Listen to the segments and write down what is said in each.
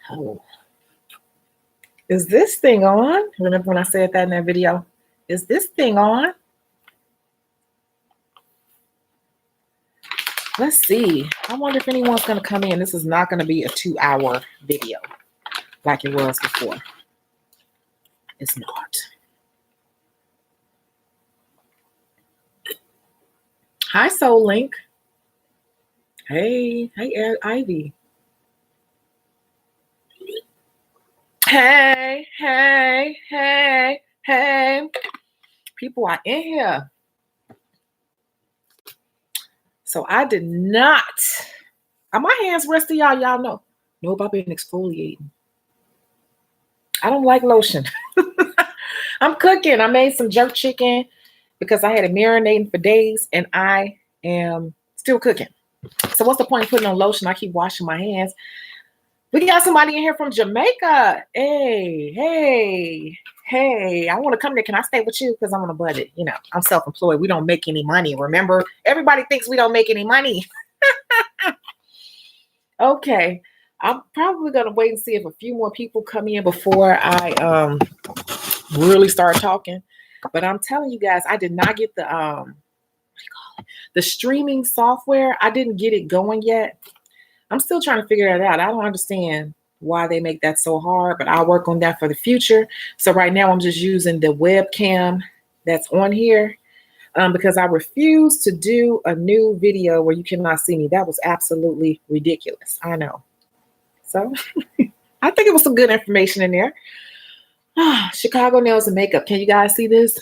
Oh, is this thing on? Remember when I said that in that video? Is this thing on? Let's see. I wonder if anyone's going to come in. This is not going to be a 2-hour video like it was before. It's not. Hi, Soul Link. Hey, Ivy. Hey. People are in here. So I did not. Are my hands rusty, y'all? Y'all know. Nope, I've been exfoliating. I don't like lotion. I'm cooking. I made some jerk chicken because I had it marinating for days, and I am still cooking. So what's the point of putting on lotion? I keep washing my hands. We got somebody in here from Jamaica. Hey. I want to come there. Can I stay with you? Because I'm on a budget. You know, I'm self-employed. We don't make any money. Remember, everybody thinks we don't make any money. Okay. I'm probably going to wait and see if a few more people come in before I really start talking. But I'm telling you guys, I did not get the streaming software. I didn't get it going yet. I'm still trying to figure that out. I don't understand why they make that so hard, but I'll work on that for the future. So right now I'm just using the webcam that's on here because I refuse to do a new video where you cannot see me. That was absolutely ridiculous. I know. So I think it was some good information in there. Chicago Nails and Makeup. Can you guys see this?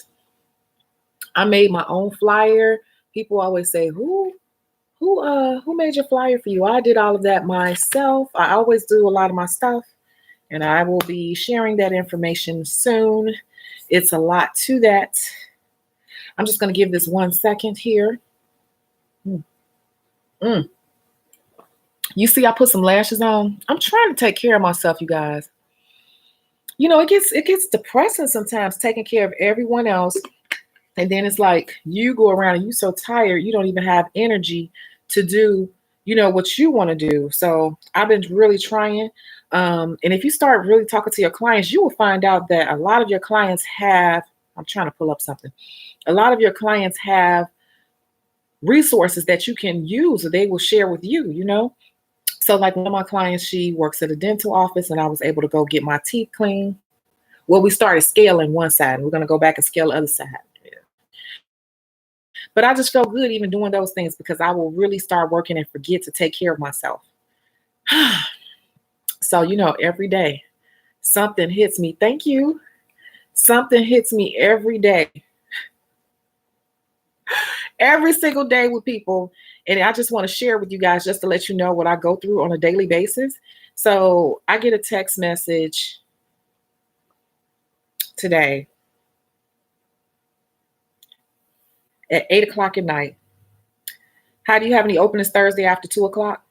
I made my own flyer. People always say, who made your flyer for you? I did all of that myself. I always do a lot of my stuff, and I will be sharing that information soon. It's a lot to that. I'm just going to give this 1 second here. You see, I put some lashes on. I'm trying to take care of myself, you guys. You know, it gets depressing sometimes taking care of everyone else. And then it's like you go around and you're so tired, you don't even have energy to do, you know, what you want to do. So I've been really trying. And if you start really talking to your clients, you will find out that a lot of your clients have, I'm trying to pull up something. A lot of your clients have resources that you can use or they will share with you, you know. So like one of my clients, she works at a dental office and I was able to go get my teeth cleaned. Well, we started scaling one side and we're going to go back and scale the other side. But I just felt good even doing those things because I will really start working and forget to take care of myself. So, you know, every day something hits me. Thank you. Something hits me every day. Every single day with people. And I just want to share with you guys just to let you know what I go through on a daily basis. So I get a text message today at 8 o'clock at night. How do you have any openings Thursday after 2 o'clock?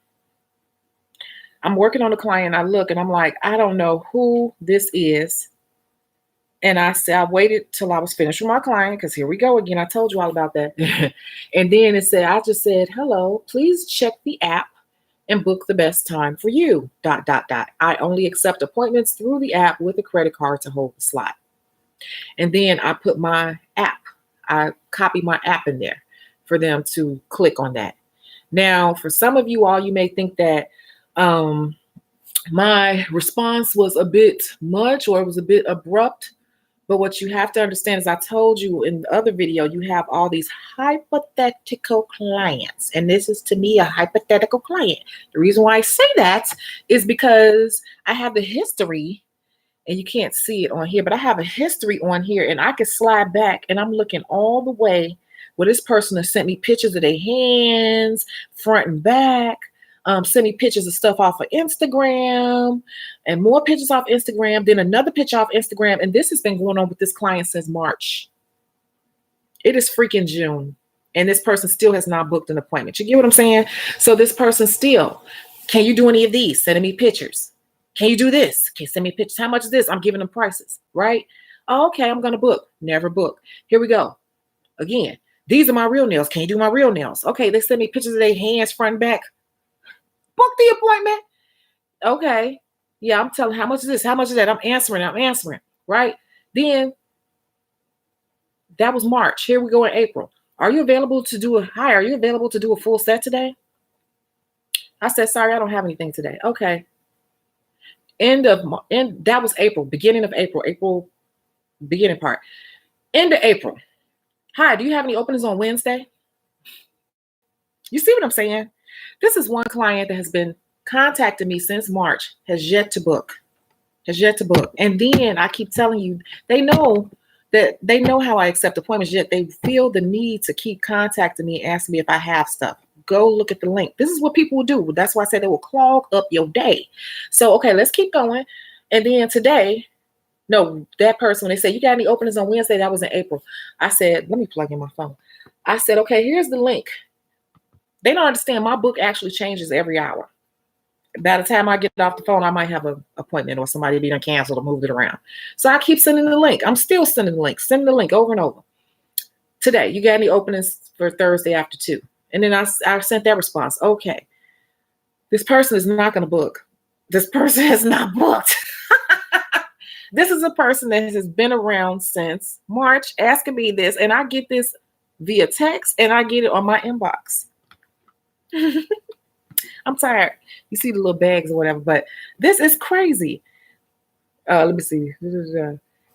I'm working on a client. I look and I'm like, I don't know who this is. And I said, I waited till I was finished with my client because here we go again. I told you all about that. And then it said, I just said, hello, please check the app and book the best time for you, ... I only accept appointments through the app with a credit card to hold the slot. And then I put my app. I copy my app in there for them to click on that. Now, for some of you all, you may think that my response was a bit much or it was a bit abrupt. But what you have to understand is I told you in the other video, you have all these hypothetical clients. And this is to me a hypothetical client. The reason why I say that is because I have the history, and you can't see it on here, but I have a history on here and I can slide back and I'm looking all the way where this person has sent me pictures of their hands, front and back. Send me pictures of stuff off of Instagram and more pictures off Instagram, then another picture off Instagram. And this has been going on with this client since March. It is freaking June. And this person still has not booked an appointment. You get what I'm saying? So this person still, can you do any of these? Sending me pictures. Can you do this? Okay, send me pictures. How much is this? I'm giving them prices, right? Oh, okay, I'm going to book. Never book. Here we go. Again, these are my real nails. Can you do my real nails? Okay, they send me pictures of their hands, front and back. Book the appointment. Okay. Yeah, I'm telling how much is this? How much is that? I'm answering, right? Then that was March. Here we go in April. Are you available to do are you available to do a full set today? I said, sorry, I don't have anything today. Okay. That was April, beginning of April, beginning part. End of April. Hi, do you have any openings on Wednesday? You see what I'm saying? This is one client that has been contacting me since March, has yet to book. And then I keep telling you, they know how I accept appointments, yet they feel the need to keep contacting me, asking me if I have stuff. Go look at the link. This is what people will do. That's why I said they will clog up your day. So, okay, let's keep going. And then today, no, that person, when they said, you got any openings on Wednesday? That was in April. I said, let me plug in my phone. I said, okay, here's the link. They don't understand. My book actually changes every hour. By the time I get off the phone, I might have an appointment or somebody be done canceled or moved it around. So I keep sending the link. I'm still sending the link over and over. Today, you got any openings for Thursday after 2? And then I sent that response. Okay, this person is not going to book. This person has not booked. This is a person that has been around since March asking me this, and I get this via text and I get it on my inbox. I'm tired. You see the little bags or whatever, but this is crazy. Let me see.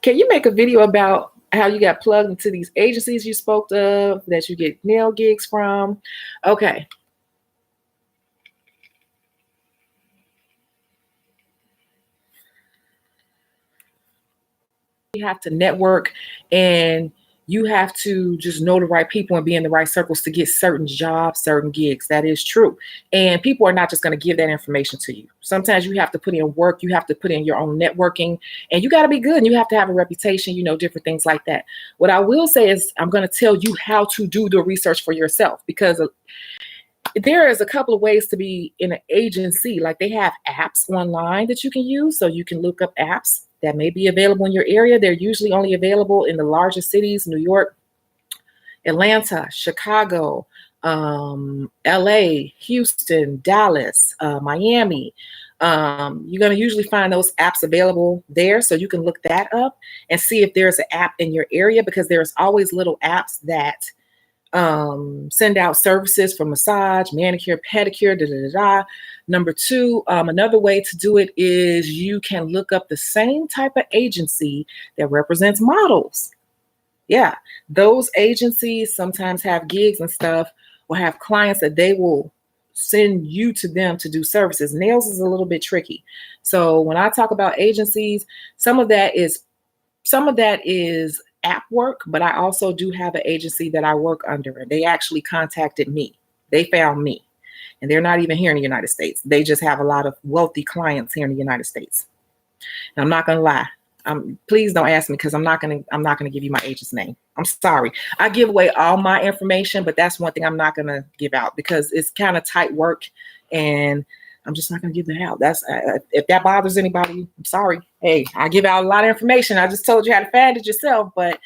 Can you make a video about how you got plugged into these agencies you spoke of that you get nail gigs from? Okay. You have to network, and you have to just know the right people and be in the right circles to get certain jobs, certain gigs. That is true. And people are not just going to give that information to you. Sometimes you have to put in work. You have to put in your own networking, and you got to be good, and you have to have a reputation, different things like that. What I will say is I'm going to tell you how to do the research for yourself, because there is a couple of ways to be in an agency. Like, they have apps online that you can use, so you can look up apps that may be available in your area. They're usually only available in the larger cities: New York, Atlanta, Chicago, LA, Houston, Dallas, Miami. You're going to usually find those apps available there, so you can look that up and see if there's an app in your area, because there's always little apps that send out services for massage, manicure, pedicure, Number 2, another way to do it is you can look up the same type of agency that represents models. Yeah, those agencies sometimes have gigs and stuff, or have clients that they will send you to them to do services. Nails is a little bit tricky. So when I talk about agencies, some of that is app work, but I also do have an agency that I work under, and they actually contacted me. They found me, and they're not even here in the United States. They just have a lot of wealthy clients here in the United States. And I'm not going to lie. Please don't ask me, because I'm not going to give you my agent's name. I'm sorry. I give away all my information, but that's one thing I'm not going to give out, because it's kind of tight work, and I'm just not going to give that out. That's if that bothers anybody, I'm sorry. Hey, I give out a lot of information. I just told you how to find it yourself, but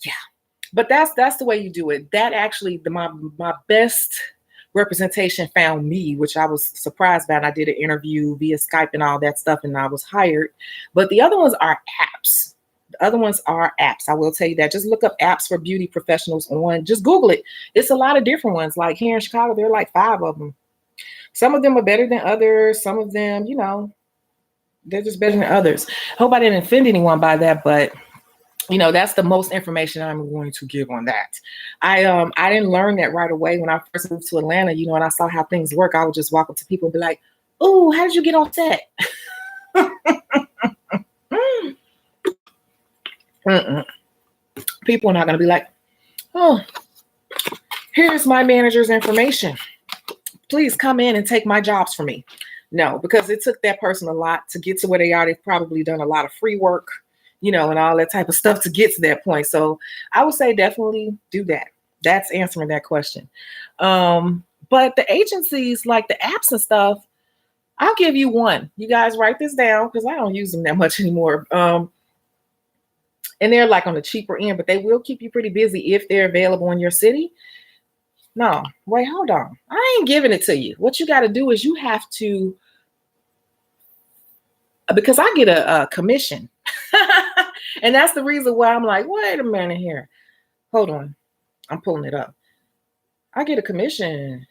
yeah. But that's the way you do it. That actually, my best representation found me, which I was surprised about. I did an interview via Skype and all that stuff, and I was hired. But the other ones are apps. I will tell you that. Just look up apps for beauty professionals just Google it. It's a lot of different ones. Like here in Chicago, there are like 5 of them. Some of them are better than others. Some of them, they're just better than others. Hope I didn't offend anyone by that, but that's the most information I'm going to give on that. I didn't learn that right away when I first moved to Atlanta. And I saw how things work. I would just walk up to people and be like, "Oh, how did you get on set?" People are not going to be like, "Oh, here's my manager's information. Please come in and take my jobs for me." No, because it took that person a lot to get to where they are. They've probably done a lot of free work, and all that type of stuff to get to that point. So I would say definitely do that. That's answering that question. But the agencies, like the apps and stuff, I'll give you one. You guys write this down, because I don't use them that much anymore. And they're like on the cheaper end, but they will keep you pretty busy if they're available in your city. No, wait, hold on. I ain't giving it to you. What you got to do is you have to because I get a commission. And that's the reason why I'm like, wait a minute here. Hold on. I'm pulling it up. I get a commission.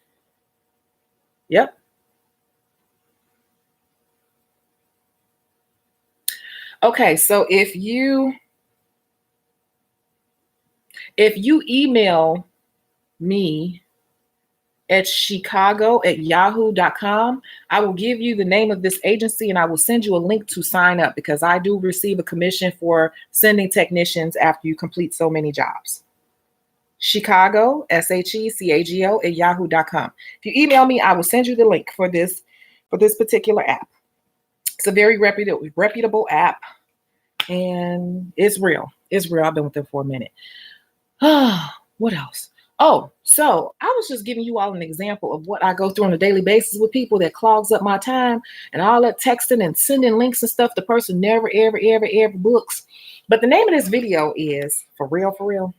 Yep. Okay, so if you email me at chicago@yahoo.com, I will give you the name of this agency and I will send you a link to sign up, because I do receive a commission for sending technicians after you complete so many jobs. Chicago, SHECAGO @yahoo.com. If you email me, I will send you the link for this particular app. It's a very reputable app, and it's real. It's real. I've been with them for a minute. What else? Oh, so I was just giving you all an example of what I go through on a daily basis with people that clogs up my time, and all that texting and sending links and stuff the person never, ever books. But the name of this video is, for real,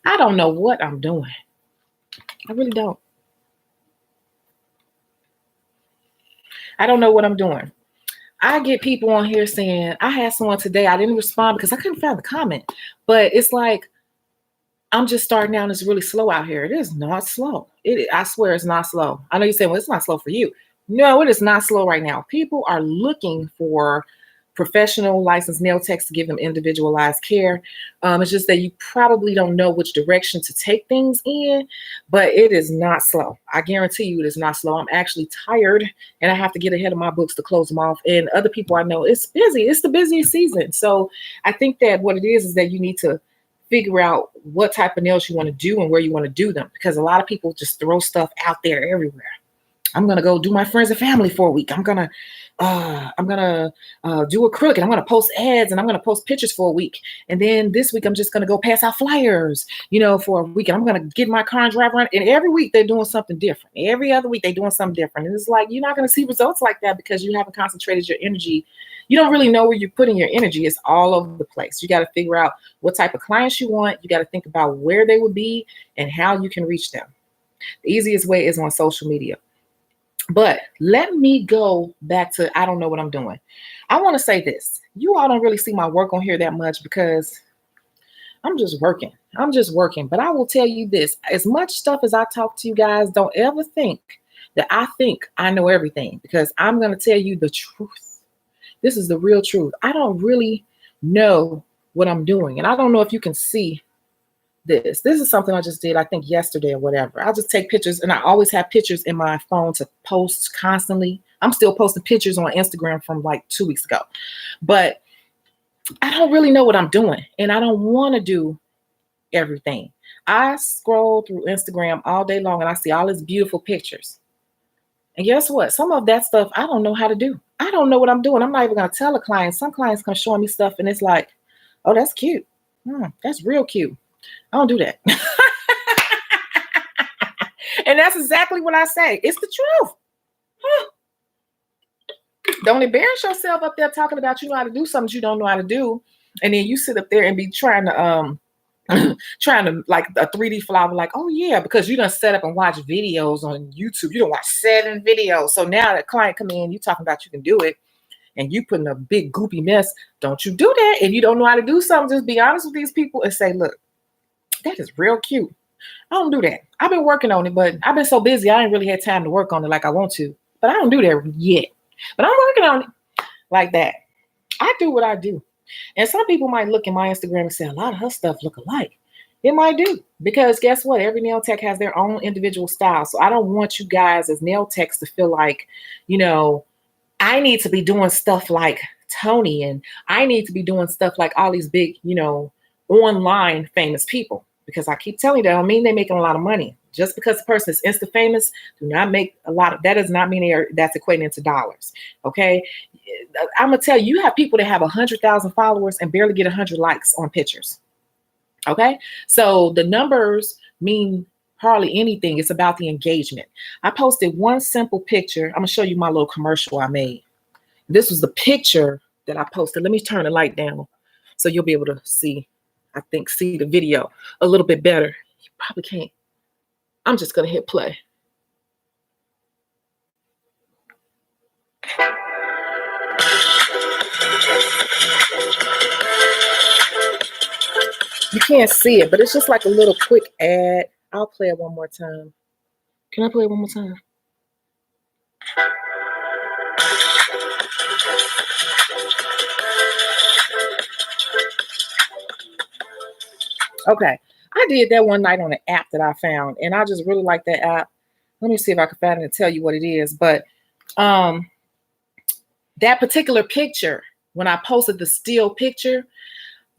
I don't know what I'm doing. I really don't. I don't know what I'm doing. I get people on here saying, I had someone today, I didn't respond because I couldn't find the comment, but it's like, I'm just starting out and it's really slow out here. It is not slow. I swear it's not slow. I know you're saying, well, it's not slow for you. No, it is not slow right now. People are looking for professional licensed nail techs to give them individualized care. It's just that you probably don't know which direction to take things in, but it is not slow. I guarantee you it is not slow. I'm actually tired and I have to get ahead of my books to close them off. And other people I know, it's busy. It's the busiest season. So I think that what it is that you need to figure out what type of nails you want to do and where you want to do them, because a lot of people just throw stuff out there everywhere. I'm going to go do my friends and family for a week. I'm going to do acrylic, and I'm going to post ads, and I'm going to post pictures for a week. And then this week, I'm just going to go pass out flyers, for a week. And I'm going to get my car and drive around. And every week they're doing something different. Every other week they're doing something different. And it's like, you're not going to see results like that because you haven't concentrated your energy. You don't really know where you're putting your energy. It's all over the place. You got to figure out what type of clients you want. You got to think about where they would be and how you can reach them. The easiest way is on social media. But let me go back to, I don't know what I'm doing. I want to say this. You all don't really see my work on here that much because I'm just working. But I will tell you this. As much stuff as I talk to you guys, don't ever think that I think I know everything, because I'm going to tell you the truth. This is the real truth. I don't really know what I'm doing. And I don't know if you can see this. This is something I just did, I think yesterday or whatever. I'll just take pictures, and I always have pictures in my phone to post constantly. I'm still posting pictures on Instagram from like 2 weeks ago, but I don't really know what I'm doing, and I don't want to do everything. I scroll through Instagram all day long and I see all these beautiful pictures. And guess what? Some of that stuff I don't know how to do. I don't know what I'm doing. I'm not even going to tell a client. Some clients come showing me stuff and it's like, oh, that's cute. That's real cute. I don't do that. And that's exactly what I say. It's the truth. Don't embarrass yourself up there talking about you know how to do something you don't know how to do. And then you sit up there and be trying to like a 3D flower, like, oh yeah, because you done set up and watch videos on YouTube. You don't watch 7 videos. So now the client come in, you talking about you can do it, and you putting a big goopy mess. Don't you do that. If you don't know how to do something, just be honest with these people and say, look, that is real cute. I don't do that. I've been working on it, but I've been so busy, I ain't really had time to work on it like I want to. But I don't do that yet. But I'm working on it like that. I do what I do. And some people might look at my Instagram and say a lot of her stuff look alike. It might do, because guess what? Every nail tech has their own individual style. So I don't want you guys as nail techs to feel like, I need to be doing stuff like Tony, and I need to be doing stuff like all these big, online famous people. Because I keep telling you, that don't mean they're making a lot of money. Just because the person is Insta famous, do not make a lot of, that does not mean that's equating into dollars. Okay. I'm going to tell you, you have people that have 100,000 followers and barely get 100 likes on pictures. Okay. So the numbers mean hardly anything. It's about the engagement. I posted one simple picture. I'm going to show you my little commercial I made. This was the picture that I posted. Let me turn the light down so you'll be able to see the video a little bit better. You probably can't. I'm just going to hit play. You can't see it, but it's just like a little quick ad. I'll play it one more time. Can I play it one more time? Okay. I did that one night on an app that I found, and I just really like that app. Let me see if I can find it and tell you what it is. But that particular picture, when I posted the still picture,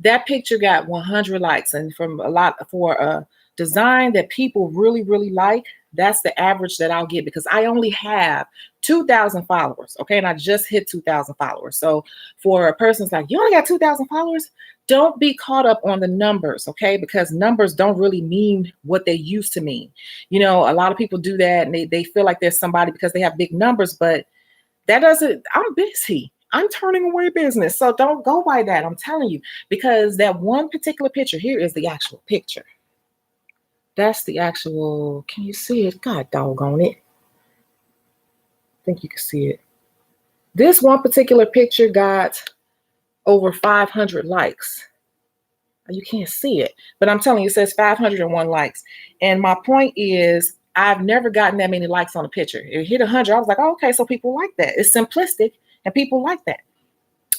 that picture got 100 likes, and from a lot for a design that people really, really like, that's the average that I'll get because I only have 2,000 followers. Okay. And I just hit 2,000 followers. So for a person's like, you only got 2,000 followers, don't be caught up on the numbers. Okay. Because numbers don't really mean what they used to mean. You know, a lot of people do that and they feel like there's somebody because they have big numbers, but that doesn't, I'm busy. I'm turning away business. So don't go by that. I'm telling you, because that one particular picture here is the actual picture. That's the actual, can you see it? God doggone it. I think you can see it. This one particular picture got over 500 likes. You can't see it, but I'm telling you, it says 501 likes. And my point is, I've never gotten that many likes on a picture. It hit 100. I was like, oh, okay, so people like that. It's simplistic and people like that.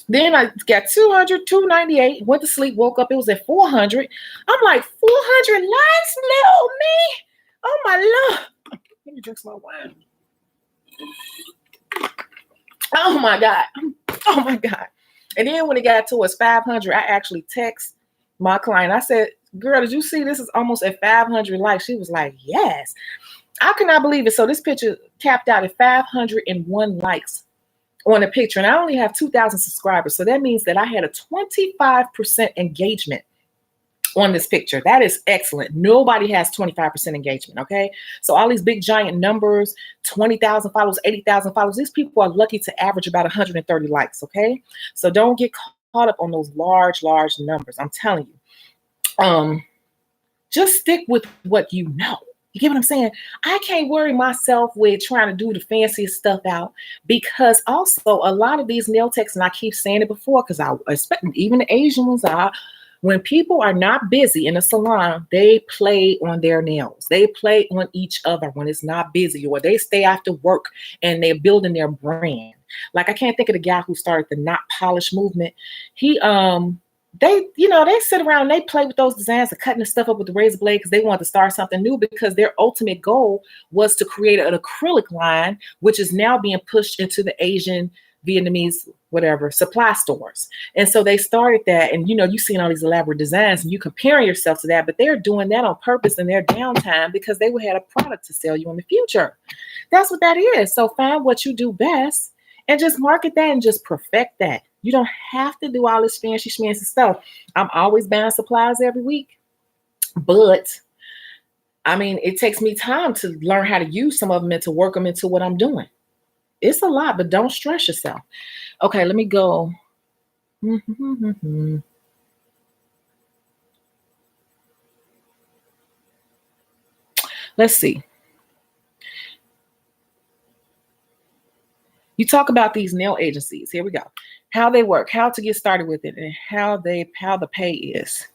Then I got 200, 298, went to sleep, woke up, it was at 400. I'm like, 400 likes, little me? Oh my Lord. Let me drink some more wine. Oh my God. Oh my God. And then when it got towards 500, I actually text my client. I said, girl, did you see this is almost at 500 likes? She was like, yes. I could not believe it. So this picture tapped out at 501 likes on a picture, and I only have 2,000 subscribers. So that means that I had a 25% engagement on this picture. That is excellent. Nobody has 25% engagement. Okay. So all these big giant numbers, 20,000 followers, 80,000 followers, these people are lucky to average about 130 likes. Okay. So don't get caught up on those large numbers. I'm telling you, just stick with what you know. You get what I'm saying? I can't worry myself with trying to do the fanciest stuff out, because also a lot of these nail techs, and I keep saying it before, because I expect even the Asian ones are, when people are not busy in a salon, they play on their nails. They play on each other when it's not busy, or they stay after work and they're building their brand. Like, I can't think of the guy who started the not polish movement. They sit around and they play with those designs of cutting the stuff up with the razor blade because they want to start something new, because their ultimate goal was to create an acrylic line, which is now being pushed into the Asian, Vietnamese, whatever, supply stores. And so they started that, and you've seen all these elaborate designs and you comparing yourself to that, but they're doing that on purpose in their downtime because they would have a product to sell you in the future. That's what that is. So find what you do best and just market that and just perfect that. You don't have to do all this fancy schmancy stuff. I'm always buying supplies every week, but I mean, it takes me time to learn how to use some of them and to work them into what I'm doing. It's a lot, but don't stress yourself. Okay, let me go. Let's see. You talk about these nail agencies. Here we go. How they work, how to get started with it, and how the pay is.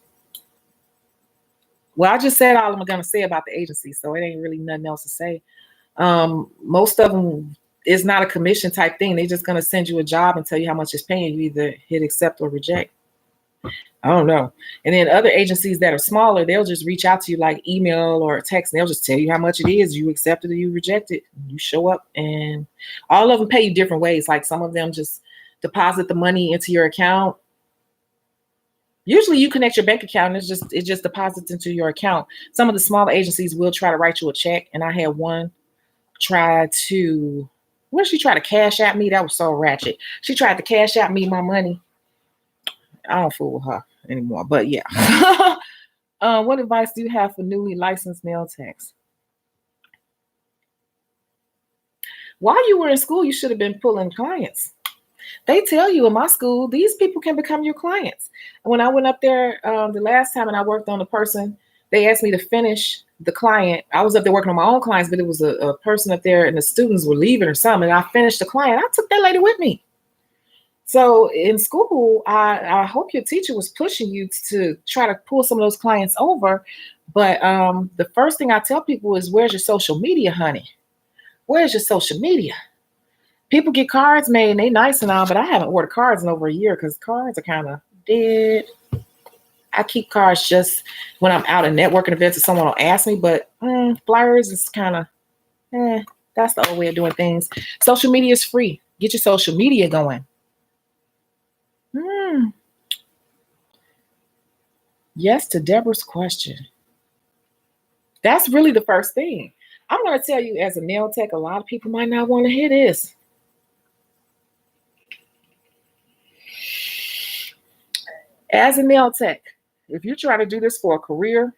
Well, I just said all I'm going to say about the agency, so it ain't really nothing else to say. Most of them is not a commission type thing. They're just going to send you a job and tell you how much it's paying. You either hit accept or reject. I don't know. And then other agencies that are smaller, they'll just reach out to you like email or text, and they'll just tell you how much it is. You accept it or you reject it. You show up, and all of them pay you different ways. Like some of them just deposit the money into your account. Usually you connect your bank account and it just deposits into your account. Some of the smaller agencies will try to write you a check. And I had one try to cash out me? That was so ratchet. She tried to cash out me my money. I don't fool with her anymore, but yeah. What advice do you have for newly licensed nail techs? While you were in school, you should have been pulling clients. They tell you in my school, these people can become your clients. And when I went up there the last time and I worked on a person, they asked me to finish the client. I was up there working on my own clients, but it was a person up there and the students were leaving or something. And I finished the client. I took that lady with me. So in school, I hope your teacher was pushing you to try to pull some of those clients over. But the first thing I tell people is, where's your social media, honey? Where's your social media? People get cards made and they nice and all, but I haven't ordered cards in over a year because cards are kind of dead. I keep cards just when I'm out at networking events or someone will ask me, but flyers is kind of, that's the old way of doing things. Social media is free. Get your social media going. Yes to Deborah's question. That's really the first thing. I'm going to tell you, as a nail tech, a lot of people might not want to hear this. As a nail tech, if you try to do this for a career,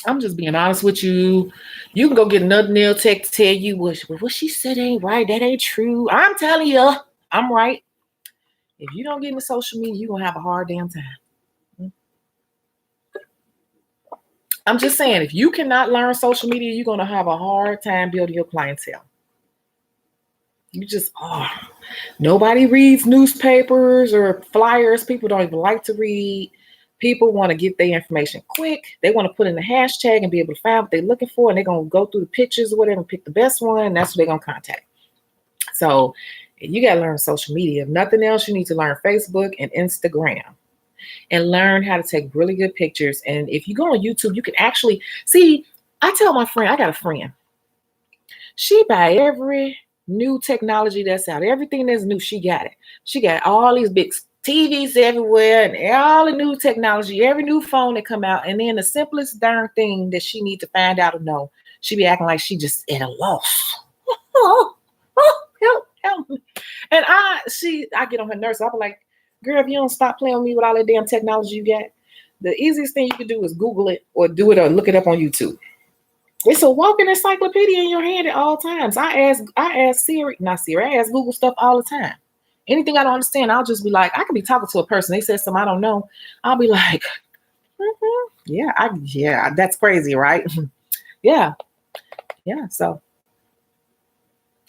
I'm just being honest with you. You can go get another nail tech to tell you what she said ain't right. That ain't true. I'm telling you, I'm right. If you don't get into social media, you're going to have a hard damn time. I'm just saying, if you cannot learn social media, you're going to have a hard time building your clientele. You just are. Nobody reads newspapers or flyers. People don't even like to read. People want to get their information quick. They want to put in the hashtag and be able to find what they're looking for. And they're going to go through the pictures or whatever and pick the best one. And that's what they're going to contact. So you got to learn social media. If nothing else, you need to learn Facebook and Instagram and learn how to take really good pictures. And if you go on YouTube, you can actually see. I tell my friend, I got a friend. She buy every new technology that's out. Everything that's new, she got it. She got all these big TVs everywhere and all the new technology, every new phone that come out. And then the simplest darn thing that she need to find out or know, she be acting like she just at a loss. Help me. And I get on her nerves. I'll be like, girl, if you don't stop playing with me with all that damn technology you got, the easiest thing you can do is Google it or do it or look it up on YouTube. It's a walking encyclopedia in your hand at all times. I ask Google stuff all the time. Anything I don't understand, I'll just be like, I could be talking to a person. They said something I don't know. I'll be like, yeah, that's crazy, right? yeah. So,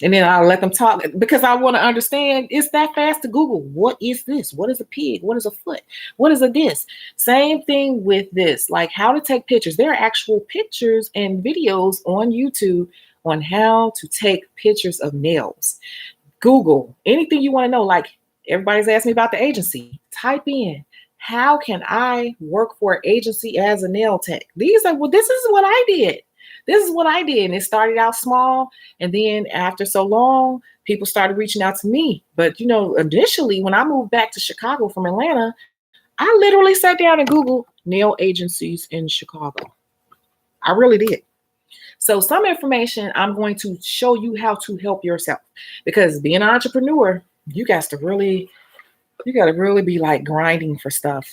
and then I'll let them talk because I want to understand. It's that fast to Google. What is this? What is a pig? What is a foot? What is a this? Same thing with this, like how to take pictures. There are actual pictures and videos on YouTube on how to take pictures of nails. Google anything you want to know. Like everybody's asking me about the agency. Type in, how can I work for an agency as a nail tech? This is what I did. This is what I did. And it started out small. And then after so long, people started reaching out to me. But, initially, when I moved back to Chicago from Atlanta, I literally sat down and Googled nail agencies in Chicago. I really did. So some information I'm going to show you how to help yourself. Because being an entrepreneur, you got to really be like grinding for stuff.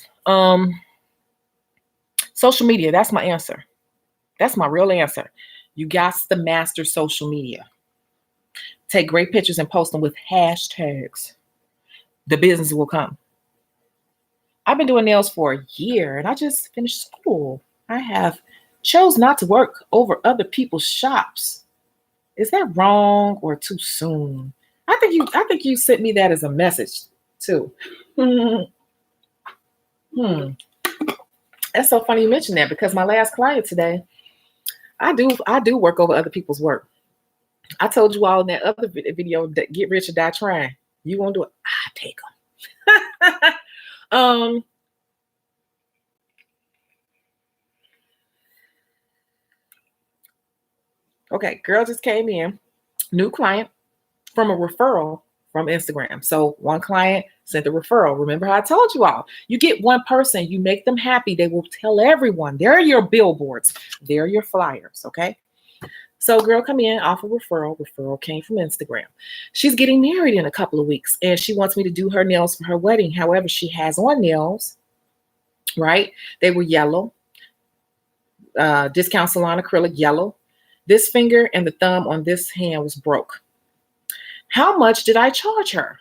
Social media, that's my answer. That's my real answer. You got to master social media. Take great pictures and post them with hashtags. The business will come. I've been doing nails for a year and I just finished school. I have chose not to work over other people's shops. Is that wrong or too soon? I think you sent me that as a message too. That's so funny you mentioned that because my last client today, I do work over other people's work. I told you all in that other video that get rich or die trying. You won't do it. I take them. Okay, girl just came in, new client from a referral from Instagram. So one client sent a referral. Remember how I told you all, you get one person, you make them happy. They will tell everyone. They're your billboards. They're your flyers. Okay. So girl come in off a referral. Referral came from Instagram. She's getting married in a couple of weeks and she wants me to do her nails for her wedding. However, she has on nails, right? They were yellow, discount salon acrylic yellow. This finger and the thumb on this hand was broke. How much did I charge her?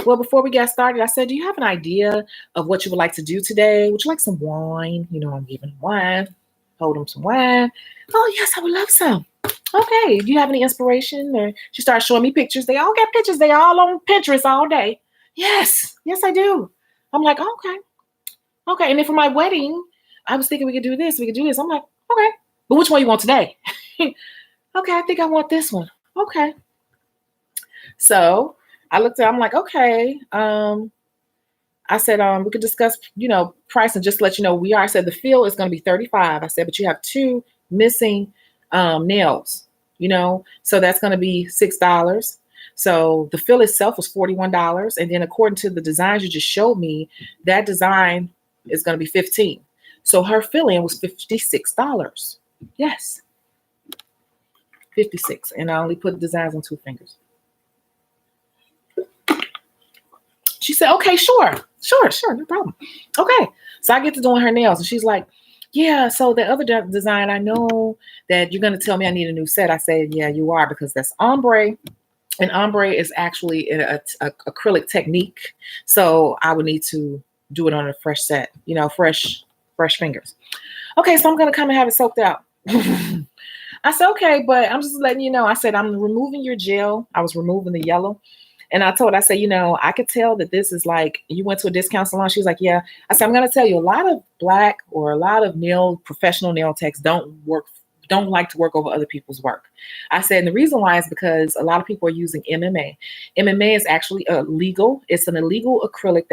Well, before we got started, I said, do you have an idea of what you would like to do today? Would you like some wine? I'm giving them wine. Hold them some wine. Oh, yes, I would love some. Okay, do you have any inspiration? Or she started showing me pictures. They all got pictures. They all on Pinterest all day. Yes, I do. I'm like, okay. Okay. And then for my wedding, I was thinking we could do this, we could do this. I'm like, okay. But which one you want today? Okay, I think I want this one. Okay. So I looked at, I'm like, okay. I said, we could discuss, price and just let you know I said the fill is going to be 35. I said, but you have two missing nails, so that's going to be $6. So the fill itself was $41. And then according to the designs you just showed me, that design is going to be 15. So her fill-in was $56. Yes, 56. And I only put designs on 2 fingers. She said, okay, sure, no problem. Okay. So I get to doing her nails, and she's like, yeah, so the other design, I know that you're going to tell me I need a new set. I said, yeah, you are, because that's ombre. And ombre is actually a acrylic technique. So I would need to do it on a fresh set, fresh fingers. Okay, so I'm going to come and have it soaked out. I said, okay, but I'm just letting you know. I said, I'm removing your gel. I was removing the yellow. And I said, I could tell that this is like, you went to a discount salon. She was like, yeah. I said, I'm going to tell you, a lot of black or a lot of professional nail techs don't like to work over other people's work. I said, and the reason why is because a lot of people are using MMA. MMA is actually illegal. It's an illegal acrylic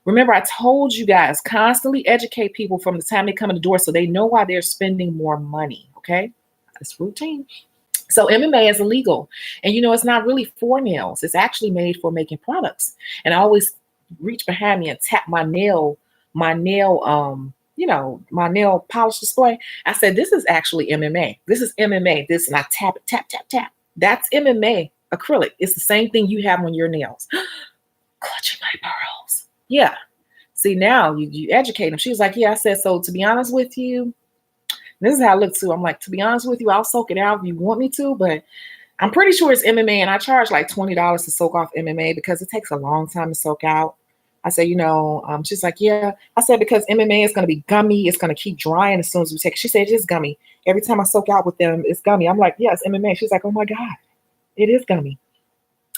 remember, I told you guys, constantly educate people from the time they come in the door so they know why they're spending more money. Okay. It's routine. So MMA is illegal. And it's not really for nails. It's actually made for making products. And I always reach behind me and tap my nail polish display. I said, this is actually MMA. This is MMA. This, and I tap it, tap, tap, tap. That's MMA acrylic. It's the same thing you have on your nails. Clutching my pearls. Yeah. See, now you educate them. She was like, yeah. I said, so to be honest with you, this is how I look too. I'm like, to be honest with you, I'll soak it out if you want me to, but I'm pretty sure it's MMA, and I charge like $20 to soak off MMA because it takes a long time to soak out. I said, she's like, yeah. I said, because MMA is going to be gummy. It's going to keep drying as soon as we take it. She said, it is gummy. Every time I soak out with them, it's gummy. I'm like, yeah, it's MMA. She's like, oh my God, it is gummy.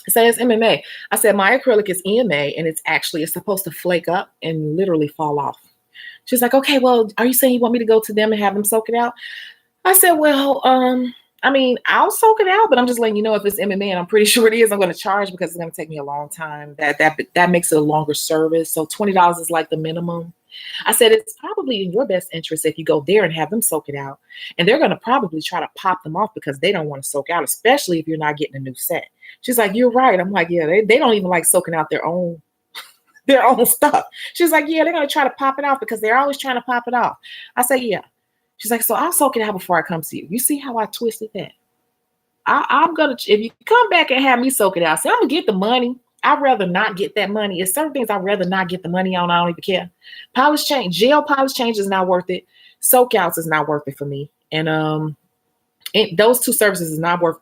I said, it's MMA. I said, my acrylic is EMA, and it's supposed to flake up and literally fall off. She's like, okay, well, are you saying you want me to go to them and have them soak it out? I said, well, I'll soak it out, but I'm just letting you know if it's MMA, and I'm pretty sure it is, I'm going to charge because it's going to take me a long time. That makes it a longer service. So $20 is like the minimum. I said, it's probably in your best interest if you go there and have them soak it out. And they're going to probably try to pop them off because they don't want to soak out, especially if you're not getting a new set. She's like, you're right. I'm like, yeah, they don't even like soaking out their own stuff. She's like, yeah, they're going to try to pop it off because they're always trying to pop it off. I say, yeah. She's like, so I'll soak it out before I come to you. You see how I twisted that? I'm going to, if you come back and have me soak it out, say, I'm going to get the money. I'd rather not get that money. It's certain things I'd rather not get the money on. I don't even care. Gel polish change is not worth it. Soak outs is not worth it for me. And those two services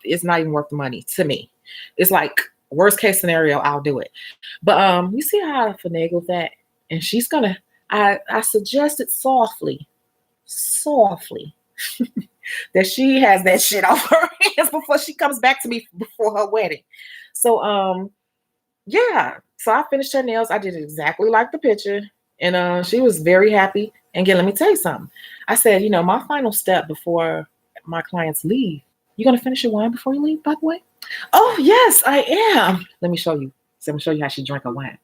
it's not even worth the money to me. It's like, worst case scenario, I'll do it. But you see how I finagled that? And she's gonna, I suggested softly that she has that shit off her hands before she comes back to me before her wedding. So yeah. So I finished her nails. I did it exactly like the picture. And she was very happy. And again, let me tell you something. I said, my final step before my clients leave. You gonna finish your wine before you leave, by the way? Oh, yes, I am. Let me show you. So I'm gonna show you how she drank her wine.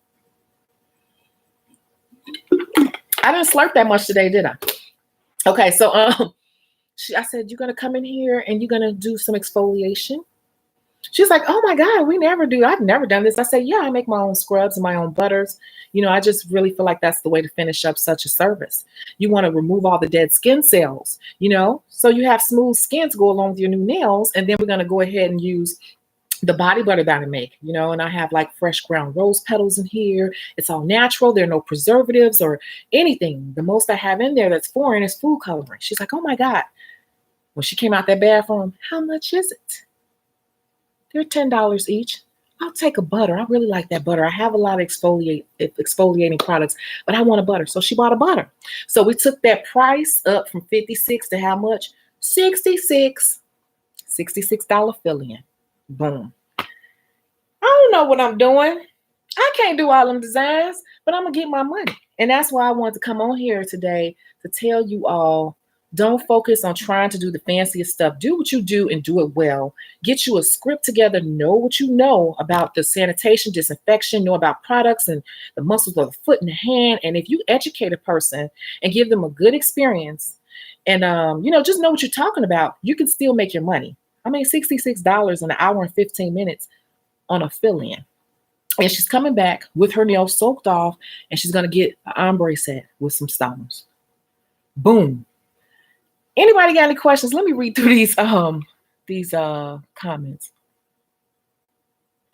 I didn't slurp that much today, did I? Okay, so I said, you're gonna come in here and you're gonna do some exfoliation. She's like, oh my God, we never do. I've never done this. I said, yeah, I make my own scrubs and my own butters. I just really feel like that's the way to finish up such a service. You want to remove all the dead skin cells, so you have smooth skin to go along with your new nails. And then we're going to go ahead and use the body butter that I make, and I have like fresh ground rose petals in here. It's all natural. There are no preservatives or anything. The most I have in there that's foreign is food coloring. She's like, oh my God. When she came out that bathroom, how much is it? They're $10 each. I'll take a butter. I really like that butter. I have a lot of exfoliating products, but I want a butter. So she bought a butter. So we took that price up from 56 to how much? 66. $66 fill-in. Boom. I don't know what I'm doing. I can't do all them designs, but I'm gonna get my money. And that's why I wanted to come on here today to tell you all, don't focus on trying to do the fanciest stuff. Do what you do and do it well. Get you a script together, know what you know about the sanitation, disinfection, know about products and the muscles of the foot and the hand. And if you educate a person and give them a good experience and just know what you're talking about, you can still make your money. I mean, $66 in an hour and 15 minutes on a fill-in. And she's coming back with her nails soaked off, and she's gonna get an ombre set with some stones. Boom. Anybody got any questions? Let me read through these comments.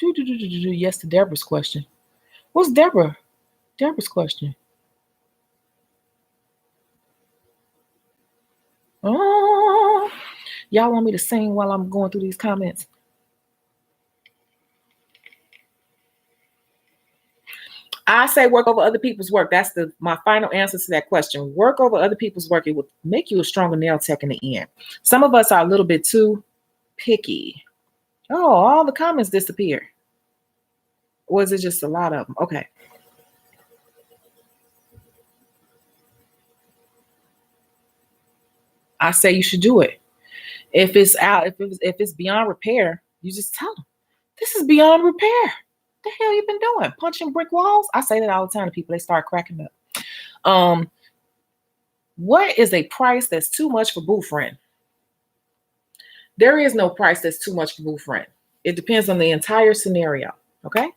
Yes to Deborah's question. What's Deborah's question? Oh, y'all want me to sing while I'm going through these comments? I say work over other people's work. That's my final answer to that question. Work over other people's work. It will make you a stronger nail tech in the end. Some of us are a little bit too picky. Oh, all the comments disappeared. Or is it just a lot of them? Okay. I say you should do it. If it's out, if it's beyond repair, you just tell them, this is beyond repair. The hell you been doing? Punching brick walls? I say that all the time to people. They start cracking up. What is a price that's too much for boo friend? There is no price that's too much for boo friend. It depends on the entire scenario. Okay.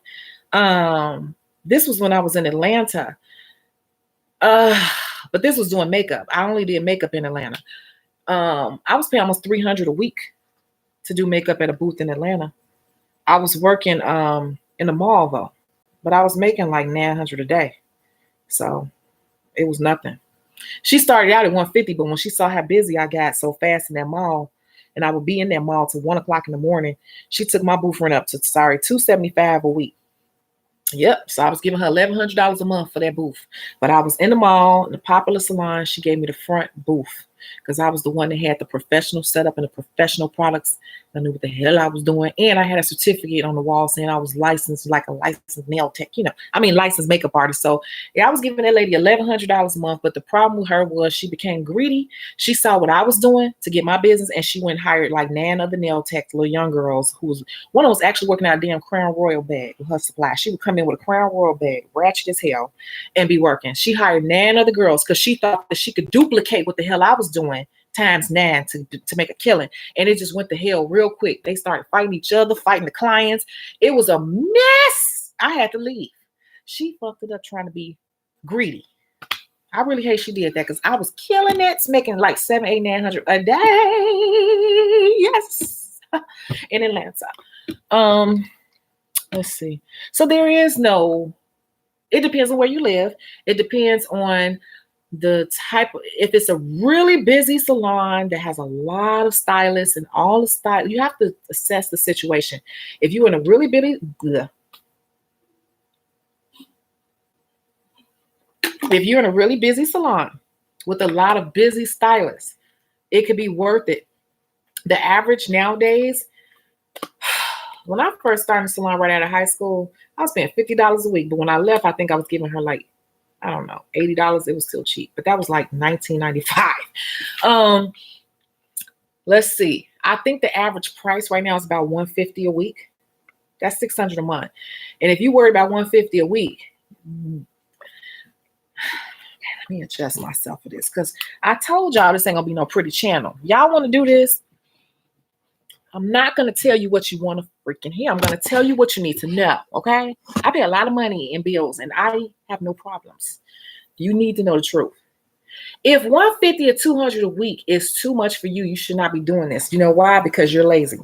This was when I was in Atlanta. But this was doing makeup. I only did makeup in Atlanta. I was paying almost $300 a week to do makeup at a booth in Atlanta. I was working in the mall though, but I was making like $900 a day. So it was nothing. She started out at $150, but when she saw how busy I got so fast in that mall, and I would be in that mall till 1 o'clock in the morning, she took my booth rent up to $275 a week. Yep. So I was giving her $1,100 a month for that booth. But I was in the mall, in the popular salon. She gave me the front booth because I was the one that had the professional setup and the professional products. I knew what the hell I was doing. And I had a certificate on the wall saying I was licensed, like a licensed nail tech, licensed makeup artist. So yeah, I was giving that lady $1,100 a month. But the problem with her was she became greedy. She saw what I was doing to get my business, and she went and hired like 9 other nail techs, little young girls, who was one of them was actually working out a damn Crown Royal bag with her supply. She would come in with a Crown Royal bag, ratchet as hell, and be working. She hired 9 other girls because she thought that she could duplicate what the hell I was doing times 9 to make a killing. And it just went to hell real quick. They started fighting each other, fighting the clients. It was a mess. I had to leave. She fucked it up trying to be greedy. I really hate she did that because I was killing it, making like $700, $800, $900 a day. Yes, in Atlanta. Let's see. So there is no. It depends on where you live. It depends on the type. If it's a really busy salon that has a lot of stylists and all the style, you have to assess the situation. If you're in a really busy. If you're in a really busy salon with a lot of busy stylists, it could be worth it. The average nowadays, when I first started a salon right out of high school, I was paying $50 a week. But when I left, I think I was giving her like, I don't know, $80. It was still cheap, but that was like $19.95. Let's see. I think the average price right now is about $150 a week. That's $600 a month. And if you worry about $150 a week, let me adjust myself for this because I told y'all this ain't gonna be no pretty channel. Y'all want to do this? I'm not gonna tell you what you want to freaking hear. I'm gonna tell you what you need to know. Okay? I pay a lot of money in bills, and I have no problems. You need to know the truth. If $150 or $200 a week is too much for you, you should not be doing this. You know why? Because you're lazy.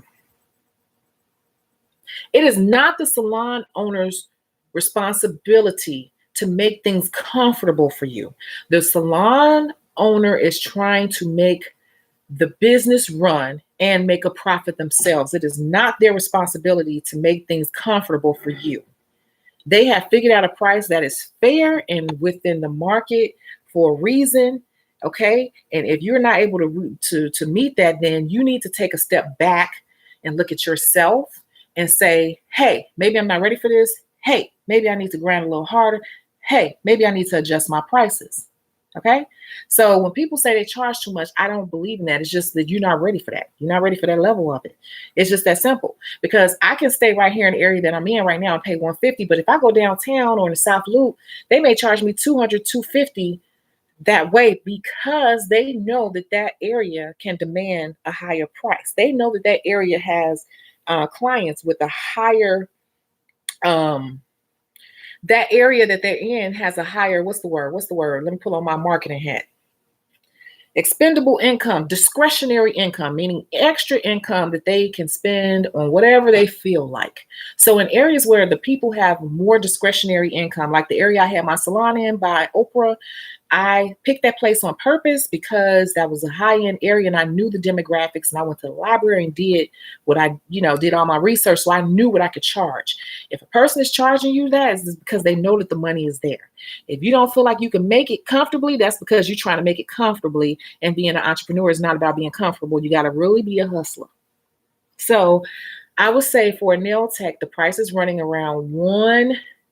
It is not the salon owner's responsibility to make things comfortable for you. The salon owner is trying to make the business run and make a profit themselves. It is not their responsibility to make things comfortable for you. They have figured out a price that is fair and within the market for a reason. Okay. And if you're not able to meet that, then you need to take a step back and look at yourself and say, hey, maybe I'm not ready for this. Hey, Maybe I need to grind a little harder. Hey, maybe I need to adjust my prices. Okay. So when people say they charge too much, I don't believe in that. It's just that you're not ready for that. You're not ready for that level of it. It's just that simple, because I can stay right here in the area that I'm in right now and pay 150. But if I go downtown or in the South Loop, they may charge me 200, 250 that way, because they know that that area can demand a higher price. They know that that area has clients with a higher, um, that area that they're in has a higher, what's the word? What's the word? Let me pull on my marketing hat. Expendable income, discretionary income, meaning extra income that they can spend on whatever they feel like. So in areas where the people have more discretionary income, like the area I had my salon in by Oprah, I picked that place on purpose because that was a high-end area and I knew the demographics, and I went to the library and did what I, did all my research. So I knew what I could charge. If a person is charging you that, it's because they know that the money is there. If you don't feel like you can make it comfortably, that's because you're trying to make it comfortably, and being an entrepreneur is not about being comfortable. You got to really be a hustler. So I would say for a nail tech, the price is running around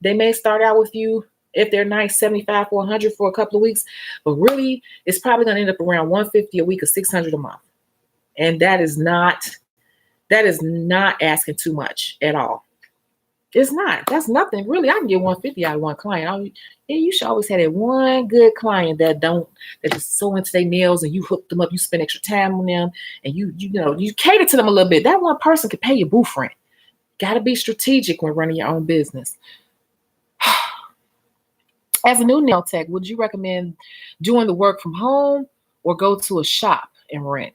they may start out with you, if they're nice, 75 or 100 for a couple of weeks, but really it's probably going to end up around 150 a week or 600 a month. And that is not asking too much at all. It's not. That's nothing. Really, I can get 150 out of one client. You should always have that one good client that is so into their nails, and you hook them up, you spend extra time on them, and you cater to them a little bit. That one person could pay your booth rent. Got to be strategic when running your own business. As a new nail tech, would you recommend doing the work from home or go to a shop and rent?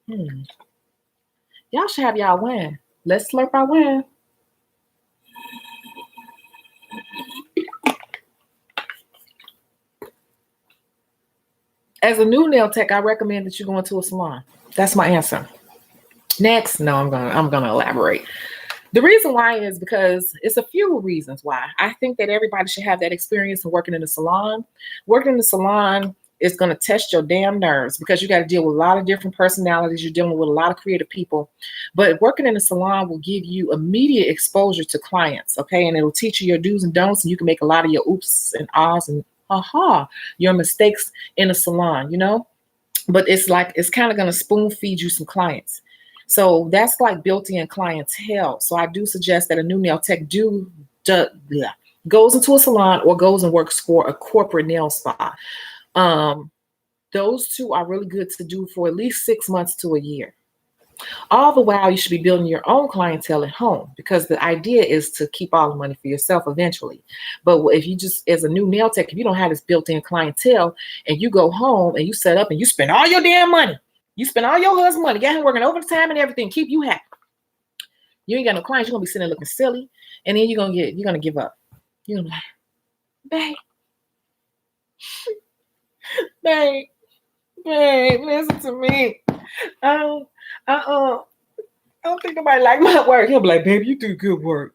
Y'all should have y'all win. Let's slurp our win. As a new nail tech, I recommend that you go into a salon. That's my answer. Next, no, I'm gonna elaborate. The reason why is because it's a few reasons why. I think that everybody should have that experience of working in a salon. Working in the salon is going to test your damn nerves, because you got to deal with a lot of different personalities. You're dealing with a lot of creative people. But working in a salon will give you immediate exposure to clients, okay? And it'll teach you your do's and don'ts, and you can make a lot of your oops and ahs and your mistakes in a salon, But it's kind of going to spoon feed you some clients. So that's like built-in clientele. So I do suggest that a new nail tech goes into a salon or goes and works for a corporate nail spa. Those two are really good to do for at least 6 months to a year. All the while, you should be building your own clientele at home, because the idea is to keep all the money for yourself eventually. But if you just, as a new nail tech, if you don't have this built-in clientele and you go home and you set up and you spend all your damn money, you spend all your husband's money, got him working overtime and everything, keep you happy. You ain't got no clients. You're gonna be sitting there looking silly, and then you're gonna give up. You're gonna be like, babe, listen to me. I don't think nobody like my work. He'll be like, babe, you do good work.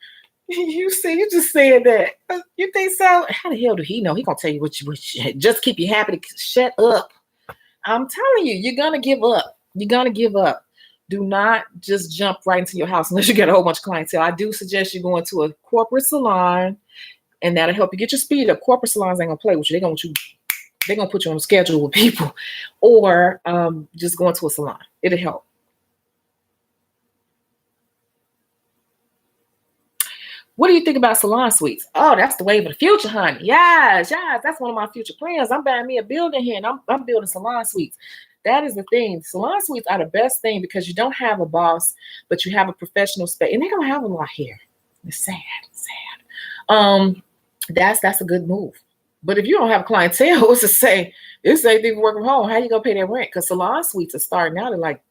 You just said that. You think so? How the hell do he know? He gonna tell you what you just keep you happy to shut up. I'm telling you, you're gonna give up. You're gonna give up. Do not just jump right into your house unless you get a whole bunch of clientele. I do suggest you go into a corporate salon, and that'll help you get your speed up. Corporate salons ain't gonna play with you. They're gonna put you on a schedule with people, or just go into a salon. It'll help. What do you think about Salon Suites? Oh, that's the wave of the future, honey. Yes, that's one of my future plans. I'm buying me a building here, and I'm building Salon Suites. That is the thing. Salon Suites are the best thing because you don't have a boss, but you have a professional space, and they don't have a lot here. It's sad. That's a good move. But if you don't have a clientele, what's to say? It's the same thing work from home. How you gonna pay that rent? Because Salon Suites are starting out at like,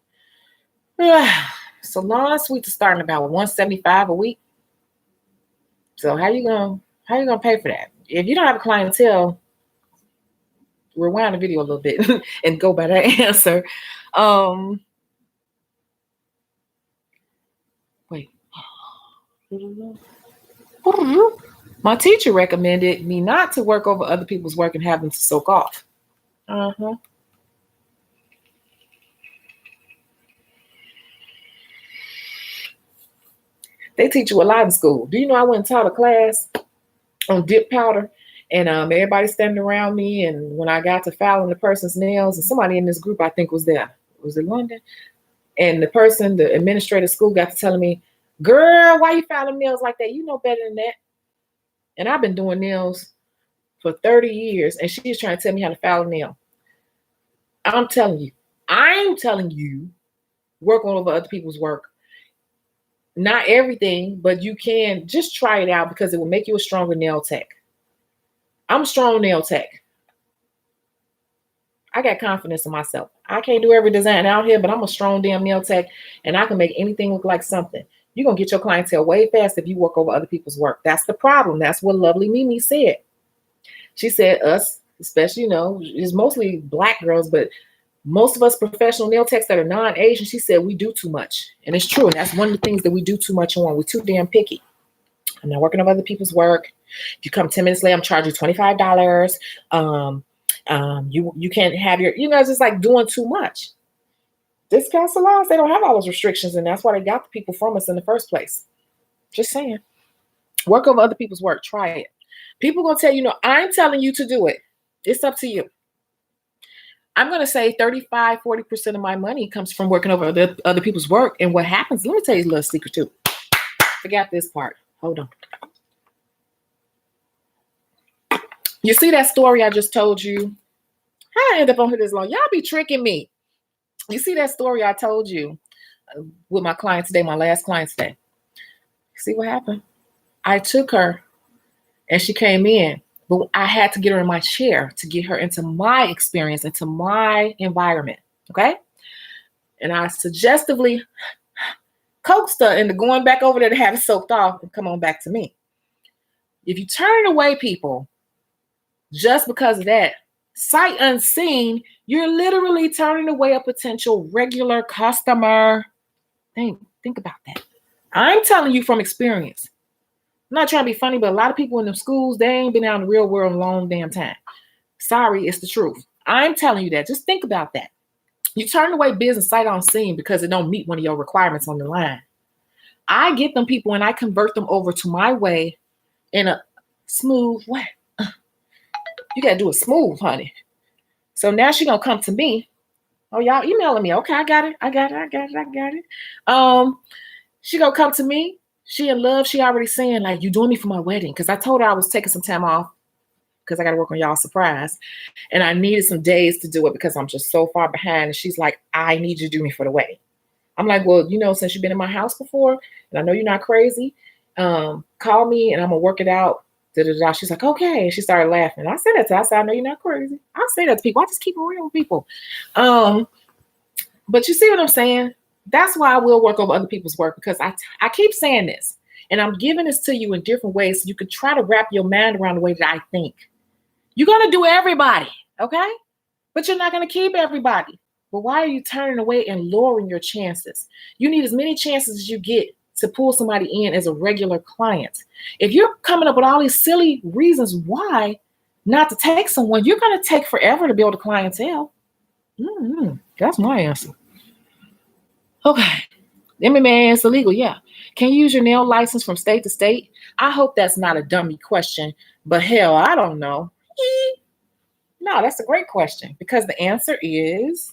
Salon Suites are starting about $175 a week. So how you gonna pay for that? If you don't have a clientele, rewind the video a little bit and go by that answer. Wait. My teacher recommended me not to work over other people's work and have them to soak off. They teach you a lot in school. Do you know I went and taught a class on dip powder, and everybody standing around me, and when I got to filing the person's nails, and somebody in this group I think was there. Was it London? And the administrator of school got to telling me, girl, why you filing nails like that? You know better than that. And I've been doing nails for 30 years, and she's trying to tell me how to file a nail. I'm telling you, work over other people's work. Not everything, but you can just try it out because it will make you a stronger nail tech. I'm a strong nail tech. I got confidence in myself. I can't do every design out here, but I'm a strong damn nail tech, and I can make anything look like something. You're going to get your clientele way fast if you work over other people's work. That's the problem. That's what lovely Mimi said. She said us, especially, it's mostly Black girls, but most of us professional nail techs that are non-Asian, she said we do too much. And it's true. And that's one of the things that we do too much on. We're too damn picky. I'm not working on other people's work. If you come 10 minutes late, I'm charging you $25. You can't have your, it's just like doing too much. Discount salons, they don't have all those restrictions, and that's why they got the people from us in the first place. Just saying. Work over other people's work. Try it. People going to tell you, I'm telling you to do it. It's up to you. I'm going to say 35, 40% of my money comes from working over other people's work. And what happens, let me tell you a little secret too. Forgot this part. Hold on. You see that story I just told you? How did I end up on here this long? Y'all be tricking me. You see that story I told you with my client today, my last client today? See what happened? I took her and she came in, but I had to get her in my chair to get her into my experience, into my environment, okay? And I suggestively coaxed her into going back over there to have it soaked off and come on back to me. If you turn away people just because of that, sight unseen, you're literally turning away a potential regular customer. Think about that. I'm telling you from experience. I'm not trying to be funny, but a lot of people in the schools, they ain't been out in the real world a long damn time. Sorry, it's the truth. I'm telling you that. Just think about that. You turn away business sight unseen because it don't meet one of your requirements on the line. I get them people and I convert them over to my way in a smooth way. You got to do it smooth, honey. So now she going to come to me. Oh, y'all emailing me. Okay, I got it. She going to come to me. She in love. She already saying, like, you doing me for my wedding. Because I told her I was taking some time off because I got to work on y'all's surprise. And I needed some days to do it because I'm just so far behind. And she's like, I need you to do me for the wedding. I'm like, well, since you've been in my house before, and I know you're not crazy, call me and I'm going to work it out. Da-da-da. She's like, okay. And she started laughing. I said that to her. I said, I know you're not crazy. I say that to people. I just keep it real with people. But you see what I'm saying? That's why I will work over other people's work, because I keep saying this, and I'm giving this to you in different ways so you can try to wrap your mind around the way that I think. You're going to do everybody, okay? But you're not going to keep everybody. But why are you turning away and lowering your chances? You need as many chances as you get to pull somebody in as a regular client. If you're coming up with all these silly reasons why not to take someone, you're going to take forever to build a clientele. That's my answer. Okay. MMA is illegal, yeah. Can you use your nail license from state to state? I hope that's not a dummy question, but hell, I don't know. No, that's a great question, because the answer is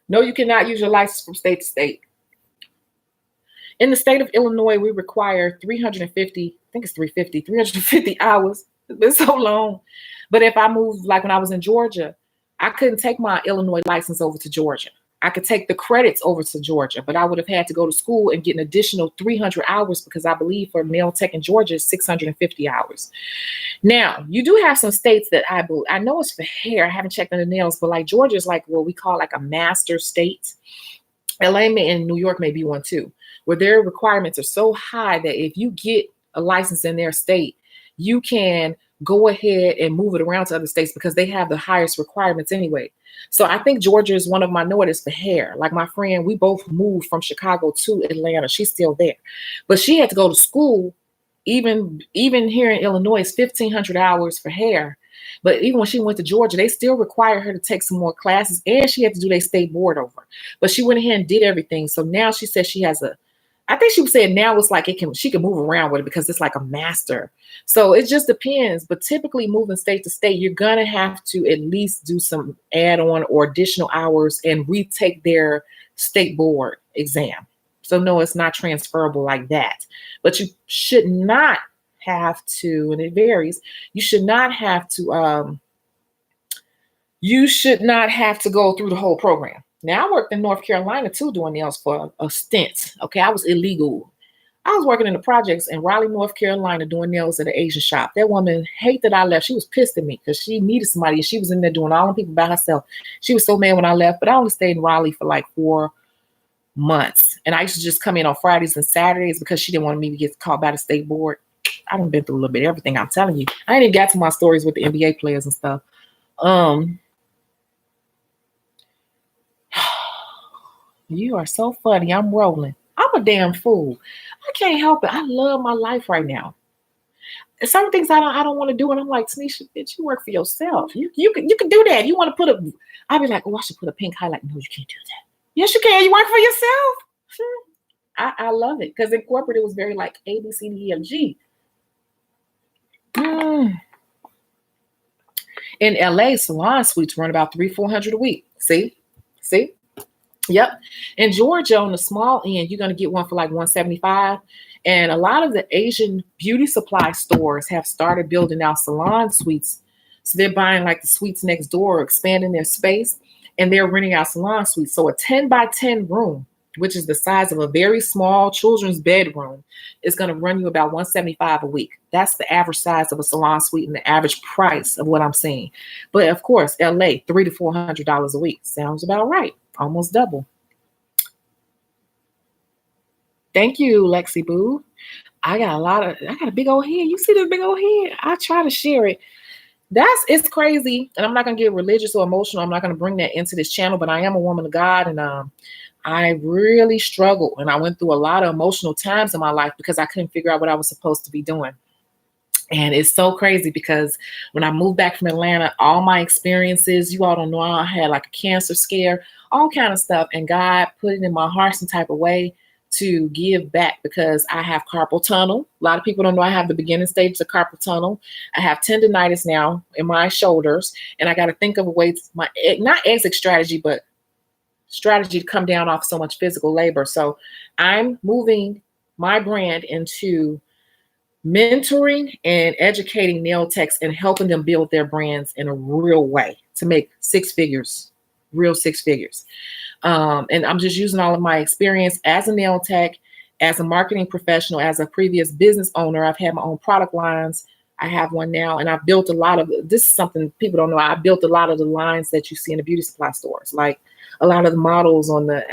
no, you cannot use your license from state to state. In the state of Illinois, we require 350 hours. It's been so long. But if I moved, like when I was in Georgia, I couldn't take my Illinois license over to Georgia. I could take the credits over to Georgia, but I would have had to go to school and get an additional 300 hours, because I believe for nail tech in Georgia is 650 hours. Now, you do have some states that I know it's for hair. I haven't checked on the nails, but like Georgia is like what we call like a master state. LA and New York may be one too, where their requirements are so high that if you get a license in their state, you can go ahead and move it around to other states because they have the highest requirements anyway. So I think Georgia is one of them. I know it is for hair. Like my friend, we both moved from Chicago to Atlanta. She's still there, but she had to go to school. Even here in Illinois, it's 1,500 hours for hair. But even when she went to Georgia, they still required her to take some more classes, and she had to do their state board over. But she went ahead and did everything. So now she says she has I think she was saying now it's like she can move around with it because it's like a master. So it just depends. But typically moving state to state, you're going to have to at least do some add-on or additional hours and retake their state board exam. So no, it's not transferable like that. But you should not have to, and it varies, you should not have to go through the whole program. Now I worked in North Carolina too doing nails for a stint. Okay, I was illegal. I was working in the projects in Raleigh, North Carolina doing nails at an Asian shop. That woman hated that I left. She was pissed at me because she needed somebody and she was in there doing all the people by herself. She was so mad when I left, but I only stayed in Raleigh for like 4 months. And I used to just come in on Fridays and Saturdays because she didn't want me to get called by the state board. I done been through a little bit of everything, I'm telling you. I ain't even got to my stories with the NBA players and stuff. You are so funny. I'm rolling. I'm a damn fool. I can't help it. I love my life right now. Certain things I don't want to do, and I'm like, Tanisha, bitch, you work for yourself. You can do that. You want to put I'll be like, oh, I should put a pink highlight. No, you can't do that. Yes, you can. You work for yourself. I love it because in corporate it was very like A, B, C, D, E, F, G. In LA, Salon Suites run about $300-400 a week. See? Yep. In Georgia, on the small end, you're going to get one for like $175. And a lot of the Asian beauty supply stores have started building out salon suites. So they're buying like the suites next door, expanding their space, and they're renting out salon suites. So a 10 by 10 room, which is the size of a very small children's bedroom, is going to run you about $175 a week. That's the average size of a salon suite and the average price of what I'm seeing. But of course, LA, $300 to $400 a week. Sounds about right. Almost double. Thank you, Lexi Boo. I got a big old head. You see this big old head? I try to share it. It's crazy. And I'm not going to get religious or emotional. I'm not going to bring that into this channel, but I am a woman of God. And I really struggled. And I went through a lot of emotional times in my life because I couldn't figure out what I was supposed to be doing. And it's so crazy because when I moved back from Atlanta, all my experiences, you all don't know, I had like a cancer scare, all kind of stuff. And God put it in my heart some type of way to give back because I have carpal tunnel. A lot of people don't know I have the beginning stages of carpal tunnel. I have tendonitis now in my shoulders. And I got to think of a way, not exit strategy, but strategy to come down off so much physical labor. So I'm moving my brand into mentoring and educating nail techs and helping them build their brands in a real way to make real six figures. And I'm just using all of my experience as a nail tech, as a marketing professional, as a previous business owner. I've had my own product lines. I have one now, and I've built this is something people don't know. I built a lot of the lines that you see in the beauty supply stores, like a lot of the models on the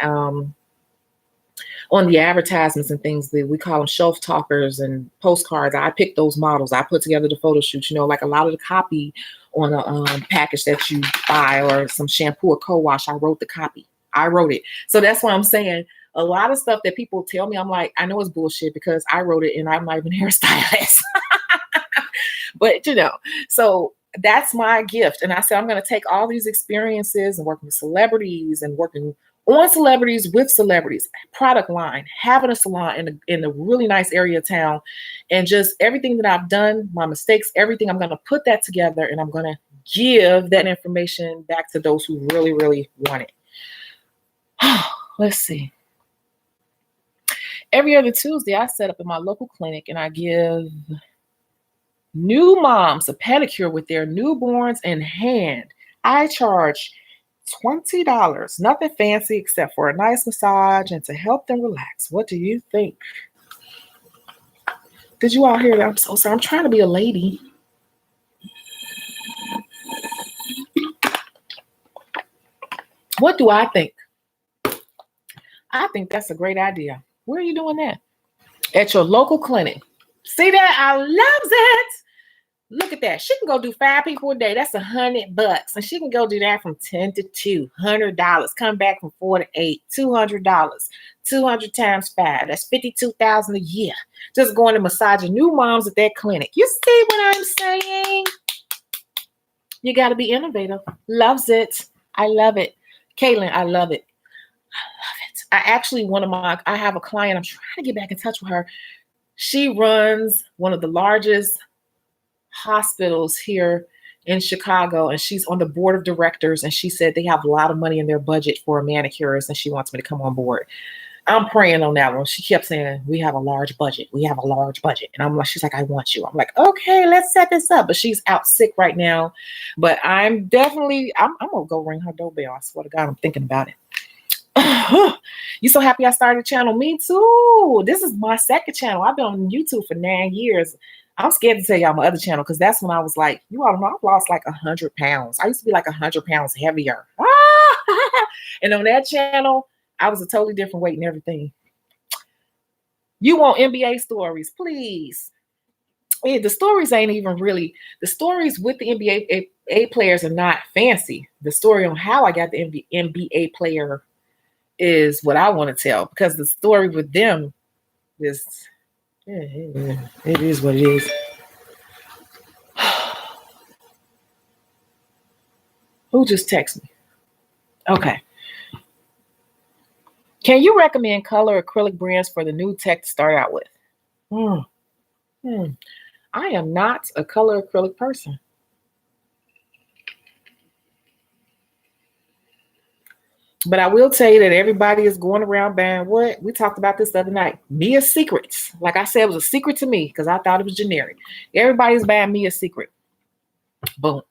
advertisements and things that we call them shelf talkers and postcards. I picked those models. I put together the photo shoots, like a lot of the copy on a package that you buy or some shampoo or co-wash. I wrote the copy. I wrote it. So that's why I'm saying a lot of stuff that people tell me, I'm like, I know it's bullshit because I wrote it and I'm not even a hairstylist. But, so that's my gift. And I said, I'm going to take all these experiences and working with celebrities and working on celebrities with celebrities, product line, having a salon in a really nice area of town, and just everything that I've done, my mistakes, everything, I'm going to put that together and I'm going to give that information back to those who really, really want it. Let's see. Every other Tuesday, I set up in my local clinic and I give new moms a pedicure with their newborns in hand. I charge $20, nothing fancy except for a nice massage and to help them relax. What do you think? Did you all hear that? I'm so sorry. I'm trying to be a lady. What do I think? I think that's a great idea. Where are you doing that? At your local clinic. See that? I loves it. Look at that. She can go do 5 people a day. That's $100. And she can go do that from 10 to 2, $100. Come back from 4 to 8, $200. 200 times 5. That's $52,000 a year. Just going to massage new moms at that clinic. You see what I'm saying? You got to be innovative. Loves it. I love it. Caitlin, I love it. I love it. I have a client. I'm trying to get back in touch with her. She runs one of the largest hospitals here in Chicago, and she's on the board of directors. And she said they have a lot of money in their budget for a manicurist, and she wants me to come on board. I'm praying on that one. She kept saying, we have a large budget. We have a large budget. And I'm like, she's like, I want you. I'm like, okay, let's set this up. But she's out sick right now. But I'm going to go ring her doorbell. I swear to God, I'm thinking about it. You so happy I started a channel? Me too. This is my second channel. I've been on YouTube for 9 years. I'm scared to tell y'all my other channel because that's when I was like, you all know I've lost like 100 pounds. I used to be like 100 pounds heavier. And on that channel, I was a totally different weight and everything. You want NBA stories, please. Yeah, the stories ain't even really, the stories with the NBA players are not fancy. The story on how I got the NBA player is what I want to tell, because the story with them is, it is what it is. Who just texted me? Okay. Can you recommend color acrylic brands for the new tech to start out with? I am not a color acrylic person. But I will tell you that everybody is going around buying what? We talked about this the other night. Mia Secrets. Like I said, it was a secret to me because I thought it was generic. Everybody's buying Mia Secret. Boom.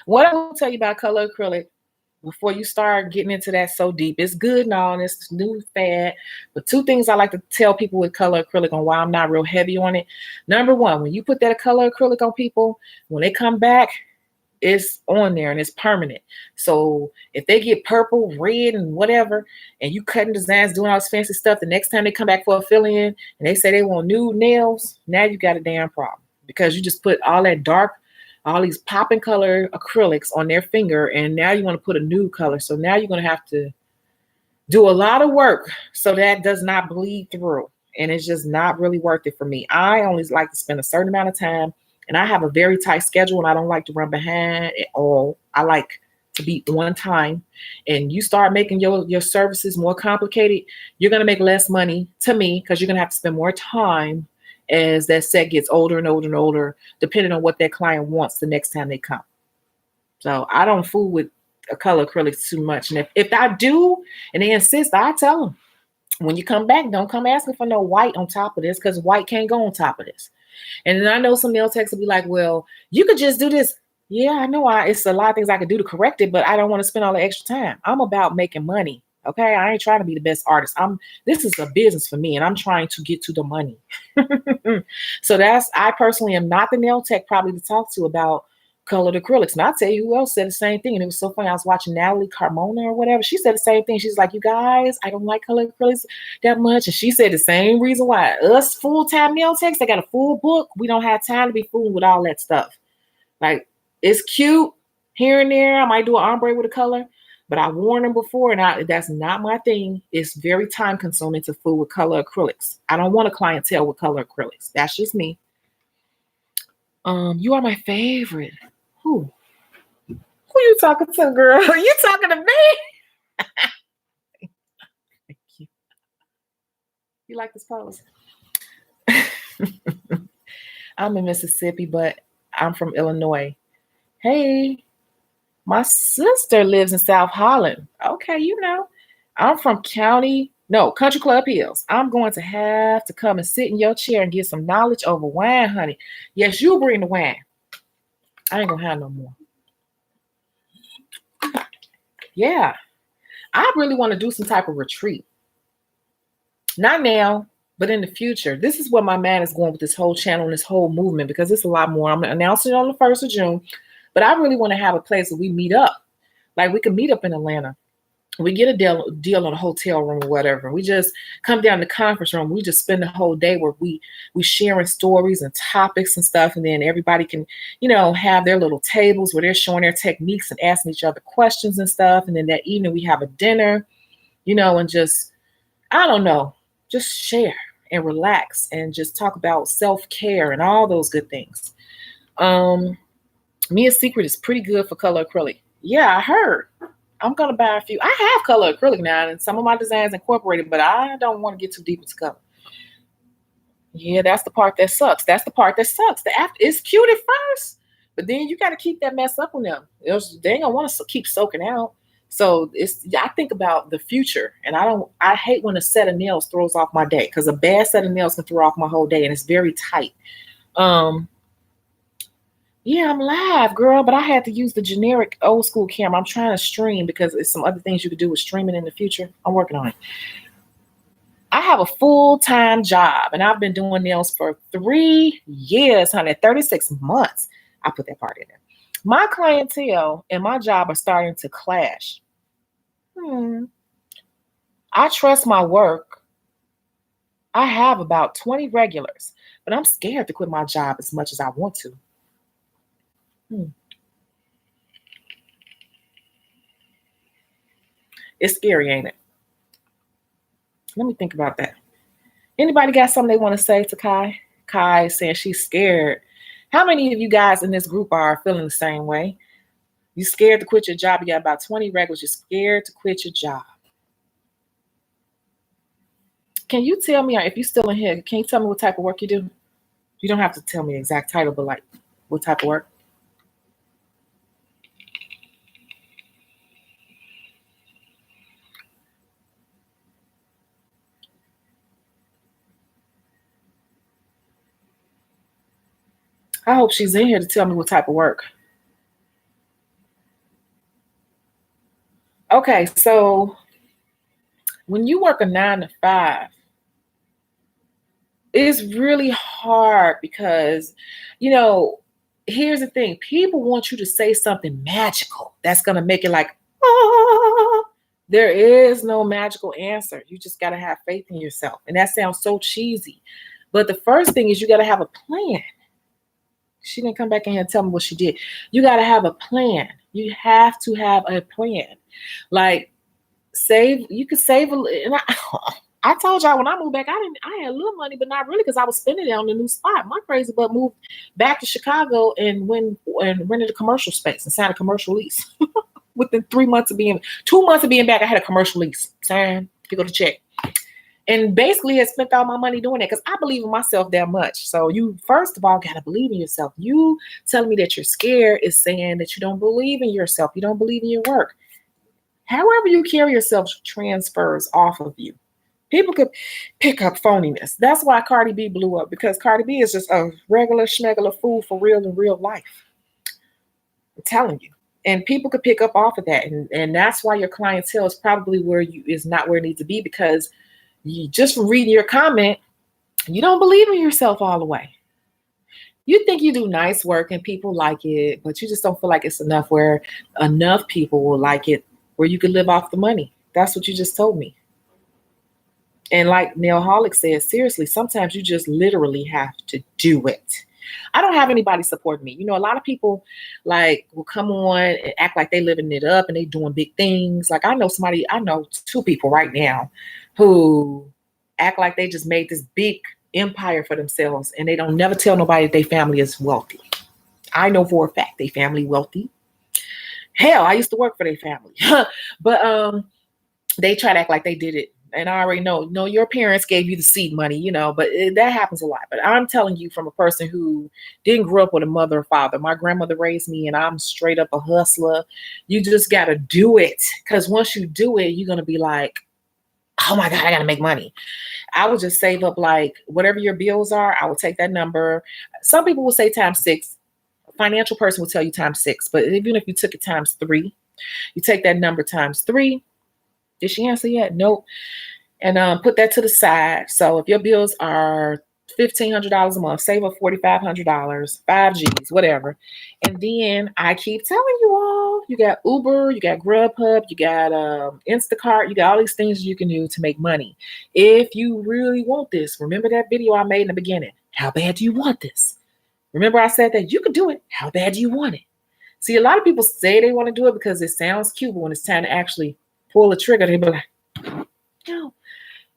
What I will tell you about color acrylic before you start getting into that so deep, it's good and all, and it's new fad. But two things I like to tell people with color acrylic on why I'm not real heavy on it. Number one, when you put that color acrylic on people, when they come back, it's on there and it's permanent. So if they get purple, red, and whatever, and you cutting designs, doing all this fancy stuff, the next time they come back for a fill-in and they say they want nude nails, now you got a damn problem because you just put all that dark, all these popping color acrylics on their finger, and now you want to put a nude color. So now you're going to have to do a lot of work so that does not bleed through, and it's just not really worth it for me. I only like to spend a certain amount of time, and I have a very tight schedule, and I don't like to run behind at all. I like to be on time, and you start making your services more complicated, you're going to make less money to me because you're going to have to spend more time as that set gets older and older and older, depending on what that client wants the next time they come. So I don't fool with a color acrylics too much. And if I do and they insist, I tell them, when you come back, don't come asking for no white on top of this because white can't go on top of this. And then I know some nail techs will be like, well, you could just do this. Yeah, I know it's a lot of things I could do to correct it, but I don't want to spend all the extra time. I'm about making money. Okay, I ain't trying to be the best artist. This is a business for me, and I'm trying to get to the money. So I personally am not the nail tech probably to talk to about colored acrylics. And I'll tell you who else said the same thing. And it was so funny. I was watching Natalie Carmona or whatever. She said the same thing. She's like, you guys, I don't like colored acrylics that much. And she said the same reason why us full-time nail techs, they got a full book. We don't have time to be fooling with all that stuff. Like, it's cute here and there. I might do an ombre with a color. But I warned them before, and that's not my thing. It's very time consuming to fool with color acrylics. I don't want a clientele with color acrylics. That's just me. You are my favorite. Who you talking to, girl? Are you talking to me? Thank you. You like this pose? I'm in Mississippi, but I'm from Illinois. Hey. My sister lives in South Holland. Okay, you know. I'm from Country Club Hills. I'm going to have to come and sit in your chair and get some knowledge over wine, honey. Yes, you bring the wine. I ain't going to have no more. Yeah. I really want to do some type of retreat. Not now, but in the future. This is where my man is going with this whole channel and this whole movement, because it's a lot more. I'm announcing it on the 1st of June. But I really want to have a place where we meet up. Like, we can meet up in Atlanta. We get a deal on a hotel room or whatever. We just come down to the conference room. We just spend the whole day where we sharing stories and topics and stuff. And then everybody can, have their little tables where they're showing their techniques and asking each other questions and stuff. And then that evening we have a dinner, and just, I don't know, just share and relax and just talk about self-care and all those good things. Mia's Secret is pretty good for color acrylic. Yeah, I heard. I'm gonna buy a few. I have color acrylic now, and some of my designs incorporated, but I don't want to get too deep into color. Yeah, that's the part that sucks. That's the part that sucks. The after it's cute at first, but then you got to keep that mess up on them. They ain't gonna want to keep soaking out. So I think about the future, and I hate when a set of nails throws off my day, because a bad set of nails can throw off my whole day, and it's very tight. Yeah, I'm live, girl, but I had to use the generic old school camera. I'm trying to stream because there's some other things you could do with streaming in the future. I'm working on it. I have a full-time job, and I've been doing nails for 3 years, honey, 36 months. I put that part in there. My clientele and my job are starting to clash. I trust my work. I have about 20 regulars, but I'm scared to quit my job as much as I want to. It's scary, ain't it? Let me think about that. Anybody got something they want to say to Kai? Kai is saying she's scared. How many of you guys in this group are feeling the same way? You scared to quit your job. You got about 20 regulars. You're scared to quit your job. Can you tell me, if you're still in here, can you tell me what type of work you do? You don't have to tell me the exact title, but like what type of work? I hope she's in here to tell me what type of work. Okay, so when you work a 9 to 5, it's really hard because, here's the thing. People want you to say something magical that's going to make it like, ah. There is no magical answer. You just got to have faith in yourself. And that sounds so cheesy. But the first thing is you got to have a plan. She didn't come back in here and tell me what she did. You got to have a plan. You have to have a plan. Like you could save a little. And I told y'all when I moved back, I had a little money, but not really, because I was spending it on the new spot. My crazy butt moved back to Chicago and rented a commercial space and signed a commercial lease. Within 2 months of being back, I had a commercial lease. Signed, pick up the check. And basically had spent all my money doing that because I believe in myself that much. So you, first of all, got to believe in yourself. You telling me that you're scared is saying that you don't believe in yourself. You don't believe in your work. However you carry yourself transfers off of you. People could pick up phoniness. That's why Cardi B blew up, because Cardi B is just a regular schmegular fool for real in real life. I'm telling you. And people could pick up off of that. And that's why your clientele is probably is not where it needs to be, because you, just from reading your comment, you don't believe in yourself all the way. You think you do nice work and people like it, but you just don't feel like it's enough where enough people will like it, where you could live off the money. That's what you just told me. And like Nailholic said, seriously, sometimes you just literally have to do it. I don't have anybody supporting me. A lot of people will come on and act like they living it up and they doing big things. Like I know 2 people right now who act like they just made this big empire for themselves, and they don't never tell nobody that their family is wealthy. I know for a fact they family wealthy. Hell, I used to work for their family. But they try to act like they did it. And I already know, no, your parents gave you the seed money, but that happens a lot. But I'm telling you from a person who didn't grow up with a mother or father. My grandmother raised me, and I'm straight up a hustler. You just got to do it, because once you do it, you're going to be like, oh my God, I got to make money. I would just save up whatever your bills are. I would take that number. Some people will say times 6. A financial person will tell you times 6. But even if you took it times 3, you take that number times 3. Did she answer yet? Nope. And put that to the side. So if your bills are $1,500 a month, save up $4,500, 5 G's, whatever. And then I keep telling you all, you got Uber, you got Grubhub, you got Instacart, you got all these things you can do to make money. If you really want this, remember that video I made in the beginning. How bad do you want this? Remember I said that you could do it. How bad do you want it? See, a lot of people say they want to do it because it sounds cute, but when it's time to actually pull the trigger, they be like, no.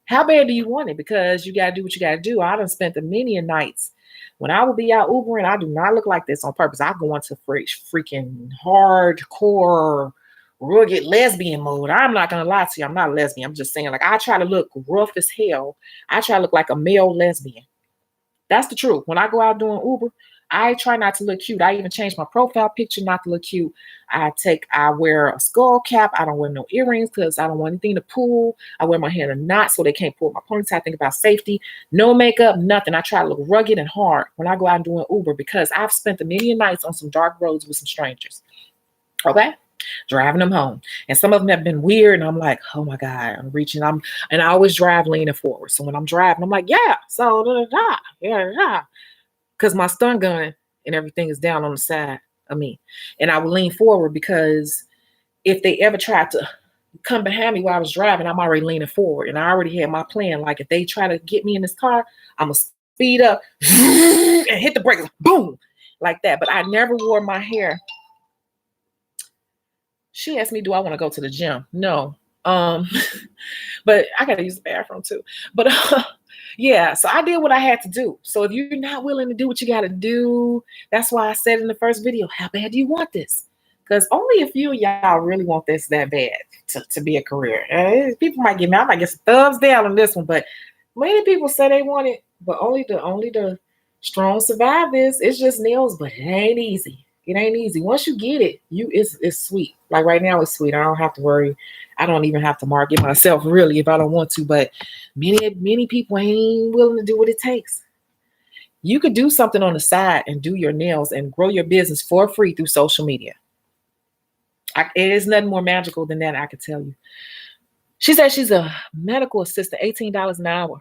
How bad do you want it? Because you got to do what you got to do. I done spent the many nights When I would be out Ubering, I do not look like this on purpose. I go into freaking hardcore, rugged lesbian mode. I'm not gonna lie to you. I'm not a lesbian. I'm just saying, like, I try to look rough as hell. I try to look like a male lesbian. That's the truth. When I go out doing Uber, I try not to look cute. I even change my profile picture not to look cute. I wear a skull cap. I don't wear no earrings because I don't want anything to pull. I wear my hair in a knot so they can't pull my ponytail. I think about safety. No makeup, nothing. I try to look rugged and hard when I go out doing Uber because I've spent a million nights on some dark roads with some strangers. Okay? Driving them home. And some of them have been weird. And I'm like, oh my God, and I always drive leaning forward. So when I'm driving, I'm like, yeah, so da, da, da, yeah, da. Because my stun gun and everything is down on the side of me. And I would lean forward because if they ever tried to come behind me while I was driving, I'm already leaning forward. And I already had my plan. Like if they try to get me in this car, I'm going to speed up and hit the brakes, boom, like that. But I never wore my hair. She asked me, do I want to go to the gym? No. But I got to use the bathroom too. But yeah, so I did what I had to do. So if you're not willing to do what you got to do, that's why I said in the first video, how bad do you want this? Because only a few of y'all really want this that bad to be a career. People might get me, I might get some thumbs down on this one, but many people say they want it, but only the strong survive this. It's just nails, but it ain't easy. It ain't easy. Once you get it, it's sweet. Like right now, it's sweet. I don't have to worry. I don't even have to market myself really if I don't want to. But many people ain't willing to do what it takes. You could do something on the side and do your nails and grow your business for free through social media. It is nothing more magical than that, I can tell you. She said she's a medical assistant, $18 an hour.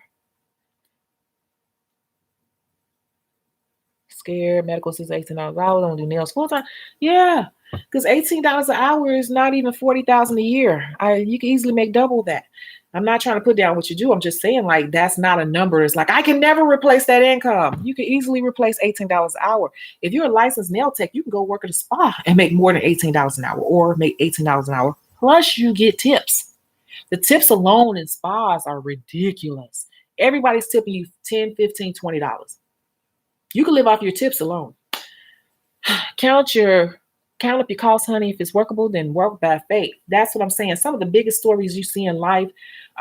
Scared medical assistant, $18 an hour. Don't do nails full time. Yeah, because $18 an hour is not even $40,000 a year. You can easily make double that. I'm not trying to put down what you do. I'm just saying, like, that's not a number. It's like I can never replace that income. You can easily replace $18 an hour. If you're a licensed nail tech, you can go work at a spa and make more than $18 an hour, or make $18 an hour. Plus, you get tips. The tips alone in spas are ridiculous. Everybody's tipping you $10, $15, $20. You can live off your tips alone. Count up your costs, honey. If it's workable, then work by faith. That's what I'm saying. Some of the biggest stories you see in life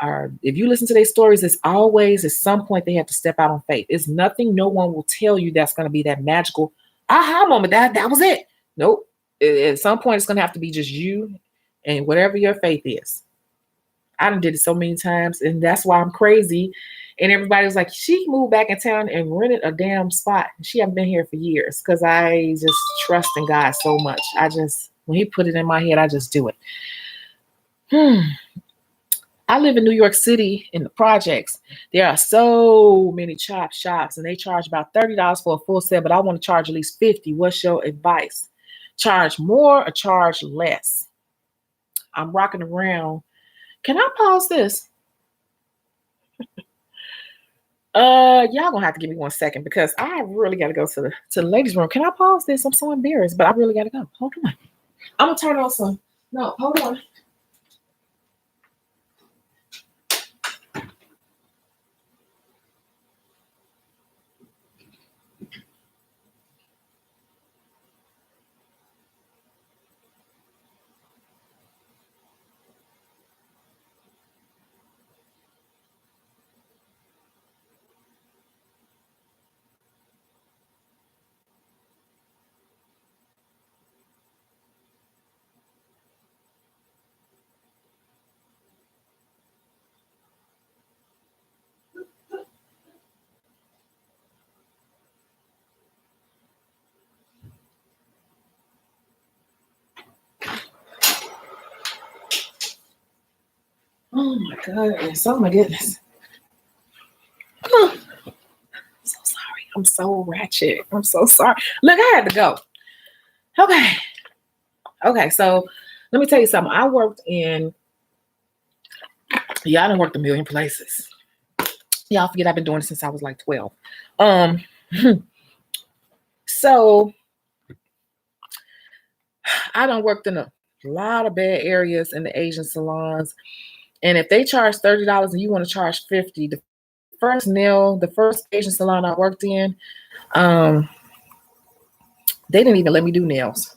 are, if you listen to their stories, it's always at some point they have to step out on faith. It's nothing no one will tell you that's going to be that magical aha moment. That was it. Nope. At some point, it's going to have to be just you and whatever your faith is. I done did it so many times, and that's why I'm crazy. And everybody was like, she moved back in town and rented a damn spot. She hasn't been here for years because I just trust in God so much. When he put it in my head, I just do it. I live in New York City in the projects. There are so many chop shops, and they charge about $30 for a full set, but I want to charge at least $50. What's your advice? Charge more or charge less? I'm rocking around. Can I pause this? Y'all gonna have to give me 1 second because I really gotta go to the ladies' room. Can I pause this? I'm so embarrassed, but I really gotta go. Hold on. I'm gonna turn on some. No, hold on. Oh my goodness. Oh my goodness. I'm so sorry. I'm so ratchet. I'm so sorry. Look, I had to go. Okay, so let me tell you something. I worked I done worked a million places. Y'all forget I've been doing it since I was like 12. So I done worked in a lot of bad areas in the Asian salons. And if they charge $30 and you want to charge $50, the the first Asian salon I worked in, they didn't even let me do nails.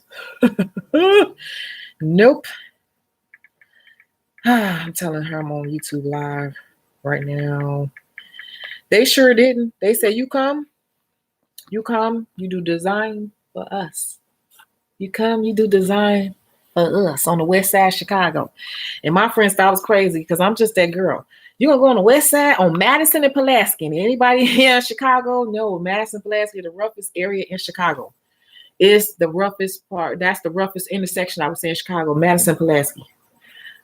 Nope. I'm telling her I'm on YouTube Live right now. They sure didn't. They said, you come, you do design for us. You come, you do design for us on the west side of Chicago. And my friends thought I was crazy because I'm just that girl. You gonna go on the west side on Madison and Pulaski? And anybody here in Chicago? No, Madison and Pulaski is the roughest area in Chicago. It's the roughest part. That's the roughest intersection I would say in Chicago, Madison Pulaski.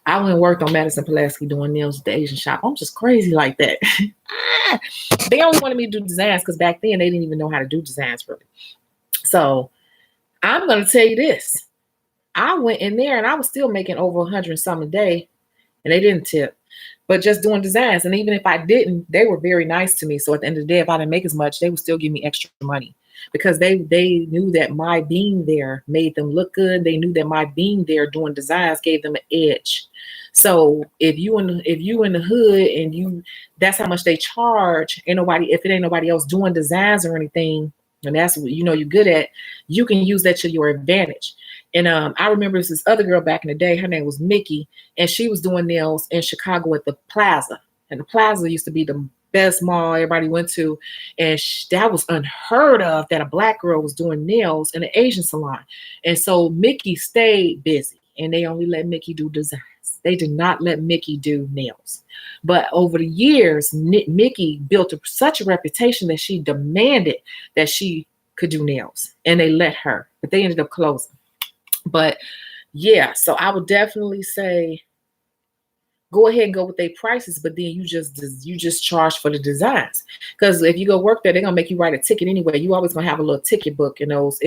I went and worked on Madison Pulaski doing nails at the Asian shop. I'm just crazy like that. They only wanted me to do designs because back then they didn't even know how to do designs really. So I'm going to tell you this. I went in there and I was still making over 100 and some a day, and they didn't tip, but just doing designs. And even if I didn't, they were very nice to me. So at the end of the day, if I didn't make as much, they would still give me extra money because they knew that my being there made them look good. They knew that my being there doing designs gave them an edge. So if you in the hood and that's how much they charge. If it ain't nobody else doing designs or anything, and that's what you're good at, you can use that to your advantage. And I remember this other girl back in the day, her name was Mickey, and she was doing nails in Chicago at the Plaza. And the Plaza used to be the best mall everybody went to. And that was unheard of that a black girl was doing nails in an Asian salon. And so Mickey stayed busy, and they only let Mickey do designs. They did not let Mickey do nails. But over the years, Mickey built such a reputation that she demanded that she could do nails, and they let her, but they ended up closing. But yeah, so I would definitely say go ahead and go with their prices, but then you just charge for the designs. Because if you go work there, they're gonna make you write a ticket anyway. You always gonna have a little ticket book in those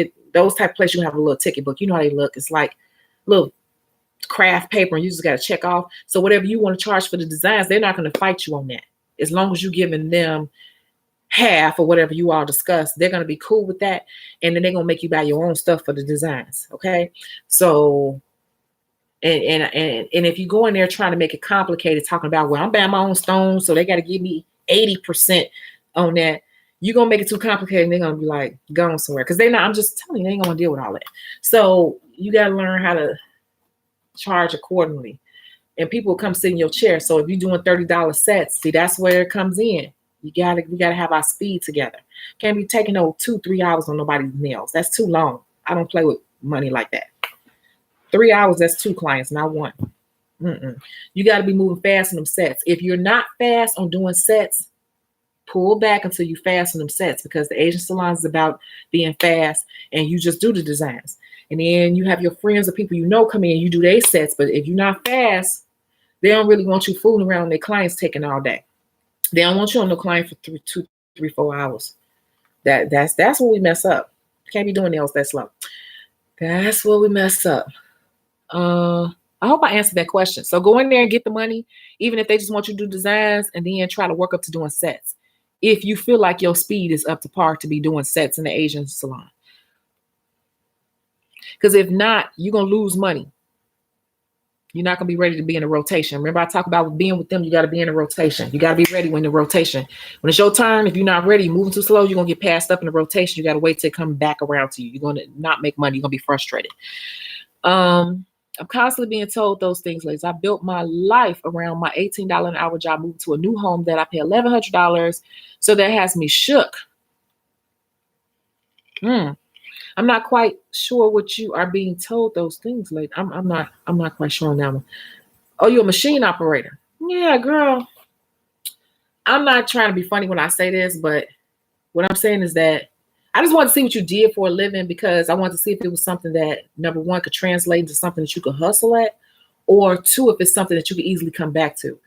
type of places. You have a little ticket book. You know how they look. It's like little craft paper, and you just got to check off. So whatever you want to charge for the designs, they're not going to fight you on that. As long as you're giving them half or whatever you all discuss, they're going to be cool with that. And then they're going to make you buy your own stuff for the designs. Okay. So, and if you go in there trying to make it complicated, talking about, well, I'm buying my own stones, so they got to give me 80% on that, you're going to make it too complicated, and they're going to be like, going somewhere. Because I'm just telling you, they ain't going to deal with all that. So you got to learn how to charge accordingly, and people come sit in your chair. So if you're doing $30 sets, see, that's where it comes in. We gotta have our speed together. Can't be taking 2-3 hours on nobody's nails. That's too long. I don't play with money like that. 3 hours, that's 2 clients, not 1. You got to be moving fast on them sets. If you're not fast on doing sets, pull back until you fast on them sets, because the Asian salon is about being fast, and you just do the designs. And then you have your friends or people come in, you do their sets. But if you're not fast, they don't really want you fooling around their clients taking all day. They don't want you on the client for 2, 3, 4 hours. That's what we mess up. Can't be doing nails that slow. That's what we mess up. I hope I answered that question. So go in there and get the money, even if they just want you to do designs, and then try to work up to doing sets. If you feel like your speed is up to par to be doing sets in the Asian salon. Because if not, you're going to lose money. You're not going to be ready to be in a rotation. Remember, I talk about being with them. You got to be in a rotation. You got to be ready when the rotation. When it's your turn, if you're not ready, moving too slow, you're going to get passed up in the rotation. You got to wait till it comes back around to you. You're going to not make money. You're going to be frustrated. I'm constantly being told those things, ladies. I built my life around my $18 an hour job, moved to a new home that I pay $1,100. So that has me shook. I'm not quite sure what you are being told those things, lady. I'm not quite sure on that one. Oh, you're a machine operator. Yeah, girl. I'm not trying to be funny when I say this, but what I'm saying is that I just wanted to see what you did for a living, because I wanted to see if it was something that, number one, could translate into something that you could hustle at, or 2, if it's something that you could easily come back to.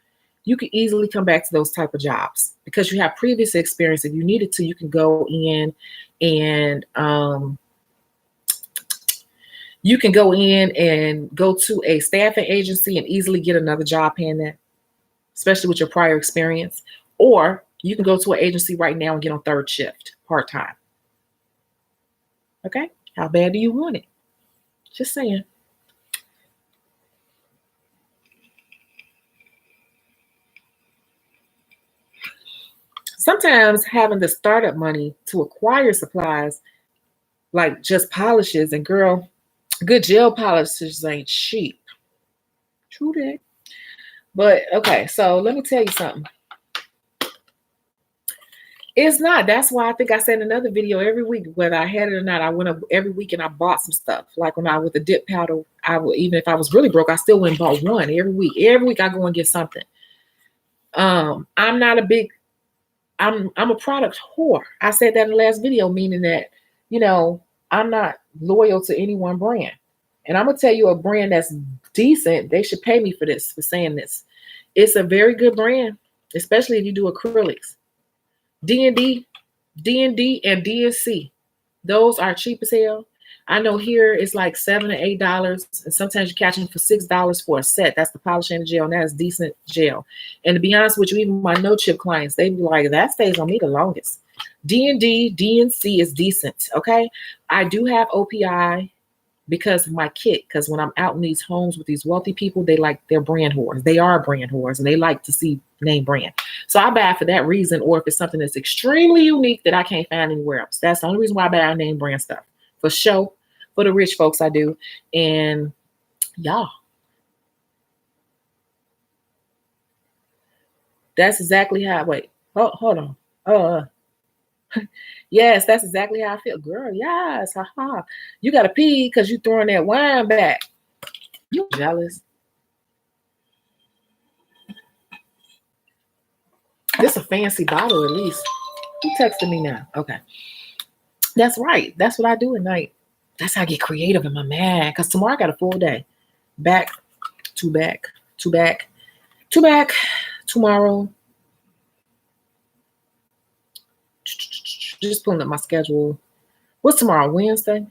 You could easily come back to those type of jobs because you have previous experience. If you needed to, you can go in and you can go in and go to a staffing agency and easily get another job paying that, especially with your prior experience. Or you can go to an agency right now and get on 3rd shift part-time. Okay? How bad do you want it? Just saying. sometimes having the startup money to acquire supplies like just polishes, and girl, good gel polishes ain't cheap. True that. But okay, so let me tell you something. It's not. That's why I think I said in another video, every week, whether I had it or not, I went up every week and I bought some stuff. Like when I with the dip powder, I would, even if I was really broke, I still went and bought one every week. Every week I go and get something. I'm not a big, I'm a product whore. I said that in the last video, meaning that, you know, I'm not loyal to any one brand. And I'm gonna tell you a brand that's decent. They should pay me for this, for saying this. It's a very good brand, especially if you do acrylics. D&D, D&D, and DNC. Those are cheap as hell. I know here it's like $7 to $8, and sometimes you catch them for $6 for a set. That's the polish and the gel, and that is decent gel. And to be honest with you, even my no chip clients, they be like, that stays on me the longest. D&D, DNC is decent. Okay, I do have OPI because of my kit. Because when I'm out in these homes with these wealthy people, they like their brand whores. They are brand whores, and they like to see name brand. So I buy for that reason, or if it's something that's extremely unique that I can't find anywhere else. That's the only reason why I buy name brand stuff. For show, for the rich folks, I do. And y'all, that's exactly how. Wait, hold on. Yes, that's exactly how I feel, girl. Yes, haha. You gotta pee because you throwing that wine back. You jealous? This a fancy bottle, at least. Who texted me now? Okay, that's right. That's what I do at night. That's how I get creative in my mind. Because tomorrow I got a full day. Back to back to back to back tomorrow. Just pulling up my schedule. What's tomorrow? Wednesday.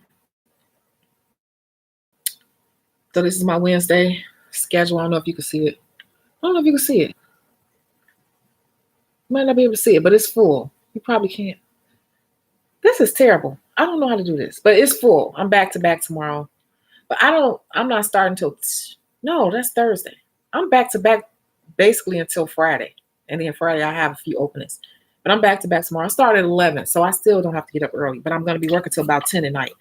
So this is my Wednesday schedule. I don't know if you can see it. I don't know if you can see it. You might not be able to see it, but it's full. You probably can't. This is terrible. I don't know how to do this, but it's full. I'm back to back tomorrow. But I'm not starting until, no, that's Thursday. I'm back to back basically until Friday. And then Friday I have a few openings. But I'm back to back tomorrow. I start at 11, so I still don't have to get up early. But I'm going to be working till about 10 at night.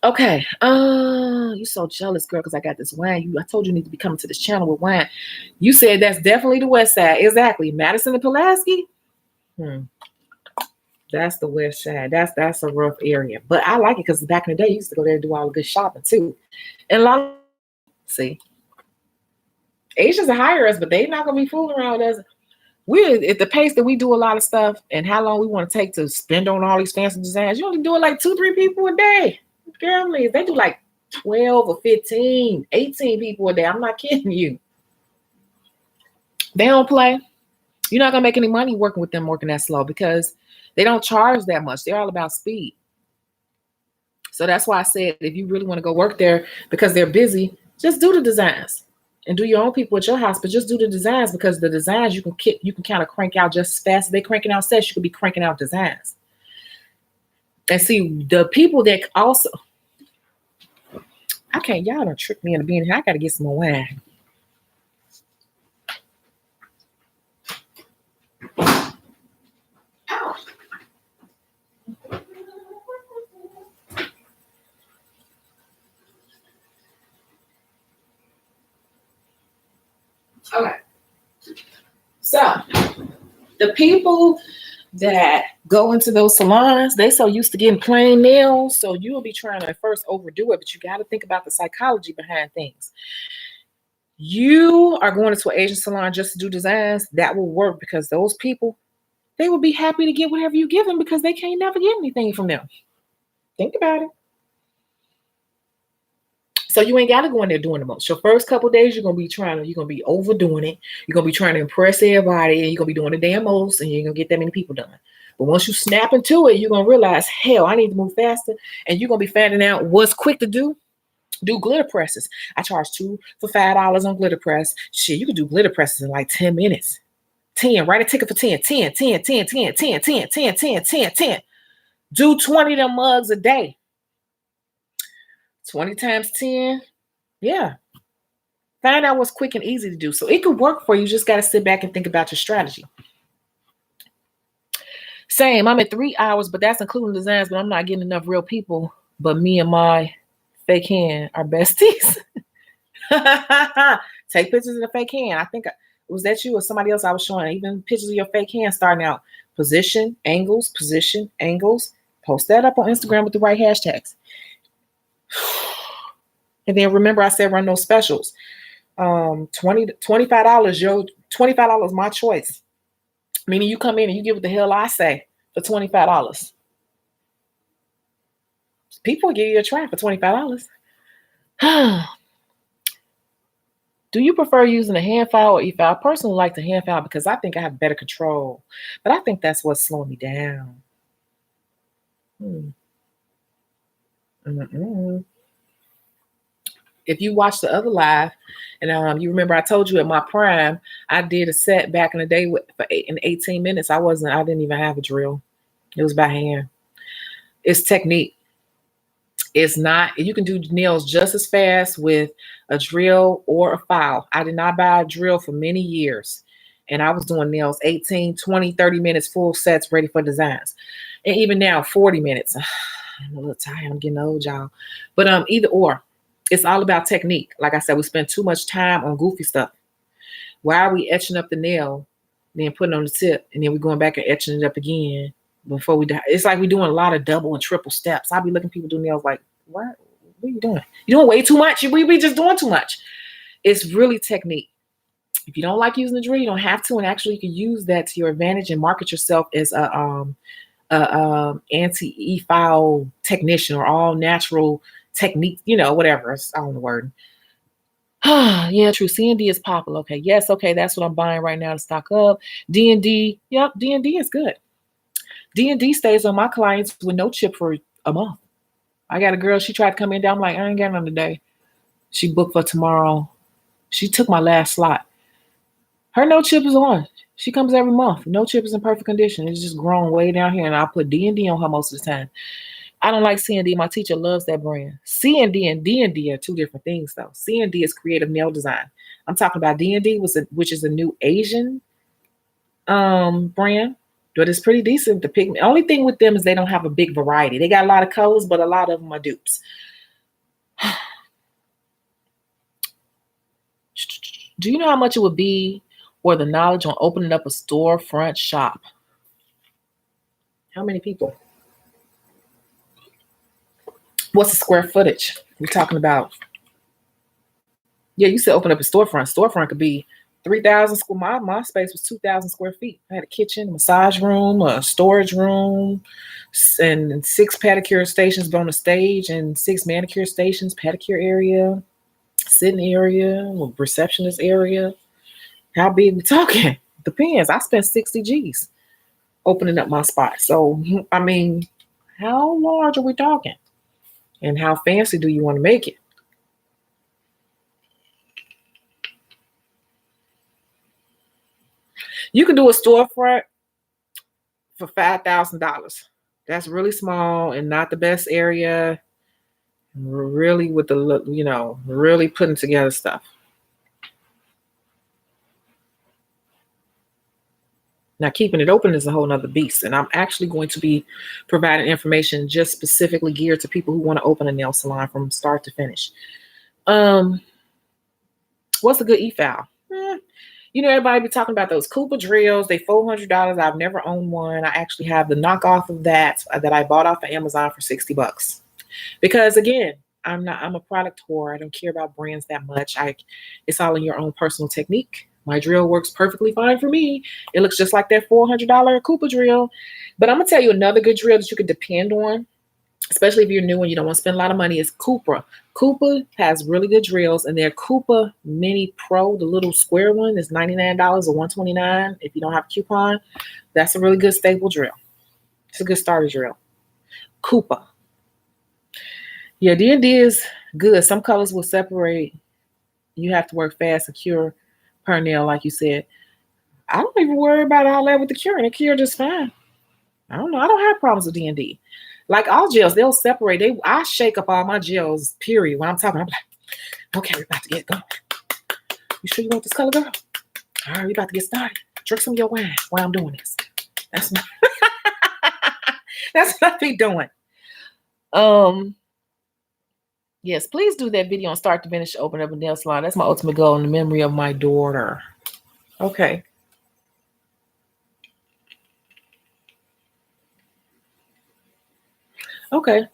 Okay. You so jealous, girl, because I got this wine. I told you need to be coming to this channel with wine. You said that's definitely the West Side. Exactly. Madison and Pulaski. That's the West Side. That's a rough area. But I like it because back in the day, you used to go there and do all the good shopping too. And a lot of, see, Asians are hire us, but they're not gonna be fooling around with us. We're at the pace that we do a lot of stuff and how long we want to take to spend on all these fancy designs. You only do it like 2-3 people a day. Girl, if they do like 12 or 15, 18 people a day, I'm not kidding you. They don't play. You're not gonna make any money working with them working that slow because they don't charge that much. They're all about speed. So that's why I said if you really want to go work there because they're busy, just do the designs and do your own people at your house. But just do the designs because the designs you can kind of crank out just as fast as they cranking out sets. You could be cranking out designs. And see the people that also, y'all don't trick me into being here. I got to get some more wine. Okay. So the people that go into those salons, they so used to getting plain nails. So you'll be trying to at first overdo it, but you got to think about the psychology behind things. You are going into an Asian salon just to do designs, that will work because those people, they will be happy to get whatever you give them because they can't never get anything from them. Think about it. So you ain't got to go in there doing the most. Your first couple of days, you're going to be overdoing it. You're going to be trying to impress everybody and you're going to be doing the damn most and you ain't going to get that many people done. But once you snap into it, you're going to realize, hell, I need to move faster. And you're going to be finding out what's quick to do. Do glitter presses. I charge $2 for $5 on glitter press. Shit, you can do glitter presses in like 10 minutes. 10, write a ticket for 10, 10, 10, 10, 10, 10, 10, 10, 10, 10, 10. Do 20 of them mugs a day. 20 times 10. Yeah. Find out what's quick and easy to do. So it could work for you. You just got to sit back and think about your strategy. Same. I'm at 3 hours, but that's including designs, but I'm not getting enough real people. But me and my fake hand are besties. Take pictures of the fake hand. I think was that you or somebody else I was showing even pictures of your fake hand starting out. Position, angles. Post that up on Instagram with the right hashtags. And then remember I said run those specials. $25, yo. $25 my choice. Meaning you come in and you get what the hell I say for $25. People give you a try for $25. Do you prefer using a hand file or e-file? I personally like the hand file because I think I have better control. But I think that's what's slowing me down. If you watch the other live, and you remember I told you at my prime, I did a set back in the day in 18 minutes. I didn't even have a drill. It was by hand. It's technique. It's not, you can do nails just as fast with a drill or a file. I did not buy a drill for many years. And I was doing nails 18, 20, 30 minutes, full sets ready for designs. And even now, 40 minutes. I'm a little tired. I'm getting old, y'all. But either or, it's all about technique. Like I said, we spend too much time on goofy stuff. Why are we etching up the nail, then putting on the tip, and then we're going back and etching it up again before we die? It's like we're doing a lot of double and triple steps. I'll be looking at people do nails like, what are you doing? You're doing way too much. We just doing too much. It's really technique. If you don't like using the drill, you don't have to. And actually, you can use that to your advantage and market yourself as a anti-e-file technician or all natural technique, whatever. I don't know the word. Yeah, true. C&D is popular. Okay. Yes. Okay. That's what I'm buying right now to stock up. D&D. Yep. D&D is good. D&D stays on my clients with no chip for a month. I got a girl, she tried to come in. I'm like, I ain't got none today. She booked for tomorrow. She took my last slot. Her no chip is on. She comes every month. No chip is in perfect condition. It's just grown way down here, and I put D&D on her most of the time. I don't like C&D. My teacher loves that brand. C&D and D&D are two different things, though. C&D is creative nail design. I'm talking about D&D, which is a new Asian brand, but it's pretty decent. The pigment. Only thing with them is they don't have a big variety. They got a lot of colors, but a lot of them are dupes. Do you know how much it would be for the knowledge on opening up a storefront shop? How many people? What's the square footage we're talking about? Yeah, you said open up a storefront. Storefront could be 3,000 square. My space was 2,000 square feet. I had a kitchen, a massage room, a storage room, and 6 pedicure stations on the stage, and 6 manicure stations, pedicure area, sitting area, receptionist area. How big we talking? Depends. I spent 60 G's opening up my spot. So, I mean, how large are we talking? And how fancy do you want to make it? You can do a storefront for $5,000. That's really small and not the best area. Really with the, really putting together stuff. Now, keeping it open is a whole nother beast. And I'm actually going to be providing information just specifically geared to people who want to open a nail salon from start to finish. What's a good e-file? Everybody be talking about those Cooper drills. They $400. I've never owned one. I actually have the knockoff of that I bought off of Amazon for $60. Because again, I'm a product whore. I don't care about brands that much. It's all in your own personal technique. My drill works perfectly fine for me. It looks just like that $400 Cooper drill. But I'm going to tell you another good drill that you can depend on, especially if you're new and you don't want to spend a lot of money, is Cooper. Cooper has really good drills, and their Cooper Mini Pro, the little square one, is $99 or $129 if you don't have a coupon. That's a really good staple drill. It's a good starter drill. Cooper. Yeah, D&D is good. Some colors will separate. You have to work fast and cure per nail, like you said. I don't even worry about all that with the curing. It cure just fine. I don't know. I don't have problems with D&D. Like all gels, they'll separate. I shake up all my gels, period. When I'm talking, I'm like, okay, we're about to get going. You sure you want this color, girl? All right, we're about to get started. Drink some of your wine while I'm doing this. That's my That's what I be doing. Yes, please do that video on start to finish, open up a nail salon. That's my ultimate goal in the memory of my daughter. Okay. Okay.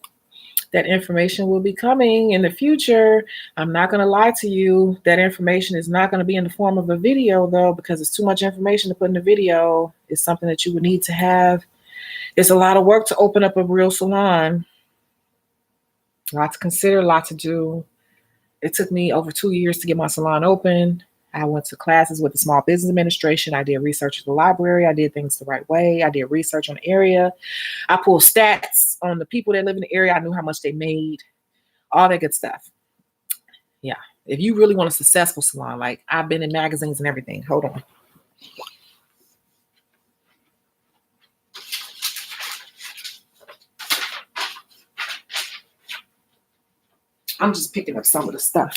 That information will be coming in the future. I'm not going to lie to you. That information is not going to be in the form of a video, though, because it's too much information to put in a video. It's something that you would need to have. It's a lot of work to open up a real salon. A lot to consider, a lot to do. It took me over 2 years to get my salon open. I went to classes with the Small Business Administration. I did research at the library. I did things the right way. I did research on the area. I pulled stats on the people that live in the area. I knew how much they made, all that good stuff. Yeah. If you really want a successful salon, like I've been in magazines and everything. Hold on. I'm just picking up some of the stuff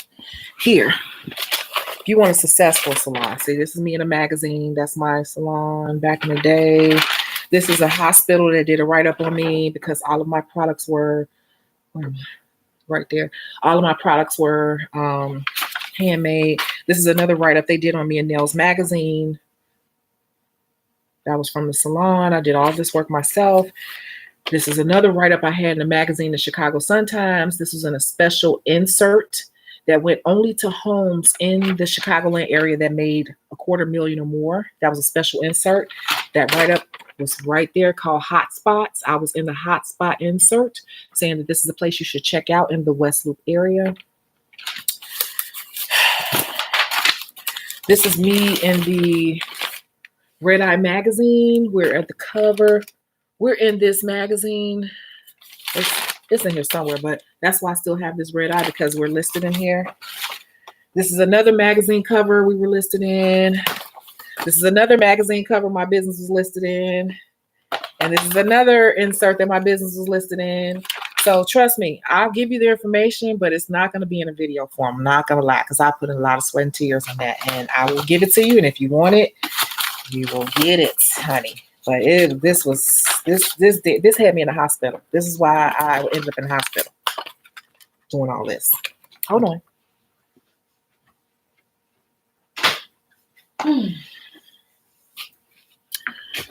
here. If you want a successful salon, see, this is me in a magazine. That's my salon back in the day. This is a hospital that did a write-up on me because all of my products were, right there, all of my products were handmade. This is another write-up they did on me in Nails Magazine. That was from the salon. I did all this work myself. This is another write-up I had in the magazine, the Chicago Sun-Times. This was in a special insert that went only to homes in the Chicagoland area that made $250,000 or more. That was a special insert. That write-up was right there called Hot Spots. I was in the Hot Spot insert saying that this is a place you should check out in the West Loop area. This is me in the Red Eye magazine. We're at the cover. We're in this magazine. It's in here somewhere, but that's why I still have this red eye, because we're listed in here. This is another magazine cover we were listed in. This is another magazine cover my business was listed in. And this is another insert that my business was listed in. So trust me, I'll give you the information, but it's not going to be in a video form. I'm not going to lie, because I put in a lot of sweat and tears on that. And I will give it to you. And if you want it, you will get it, honey. But this had me in the hospital. This is why I ended up in the hospital doing all this. Hold on.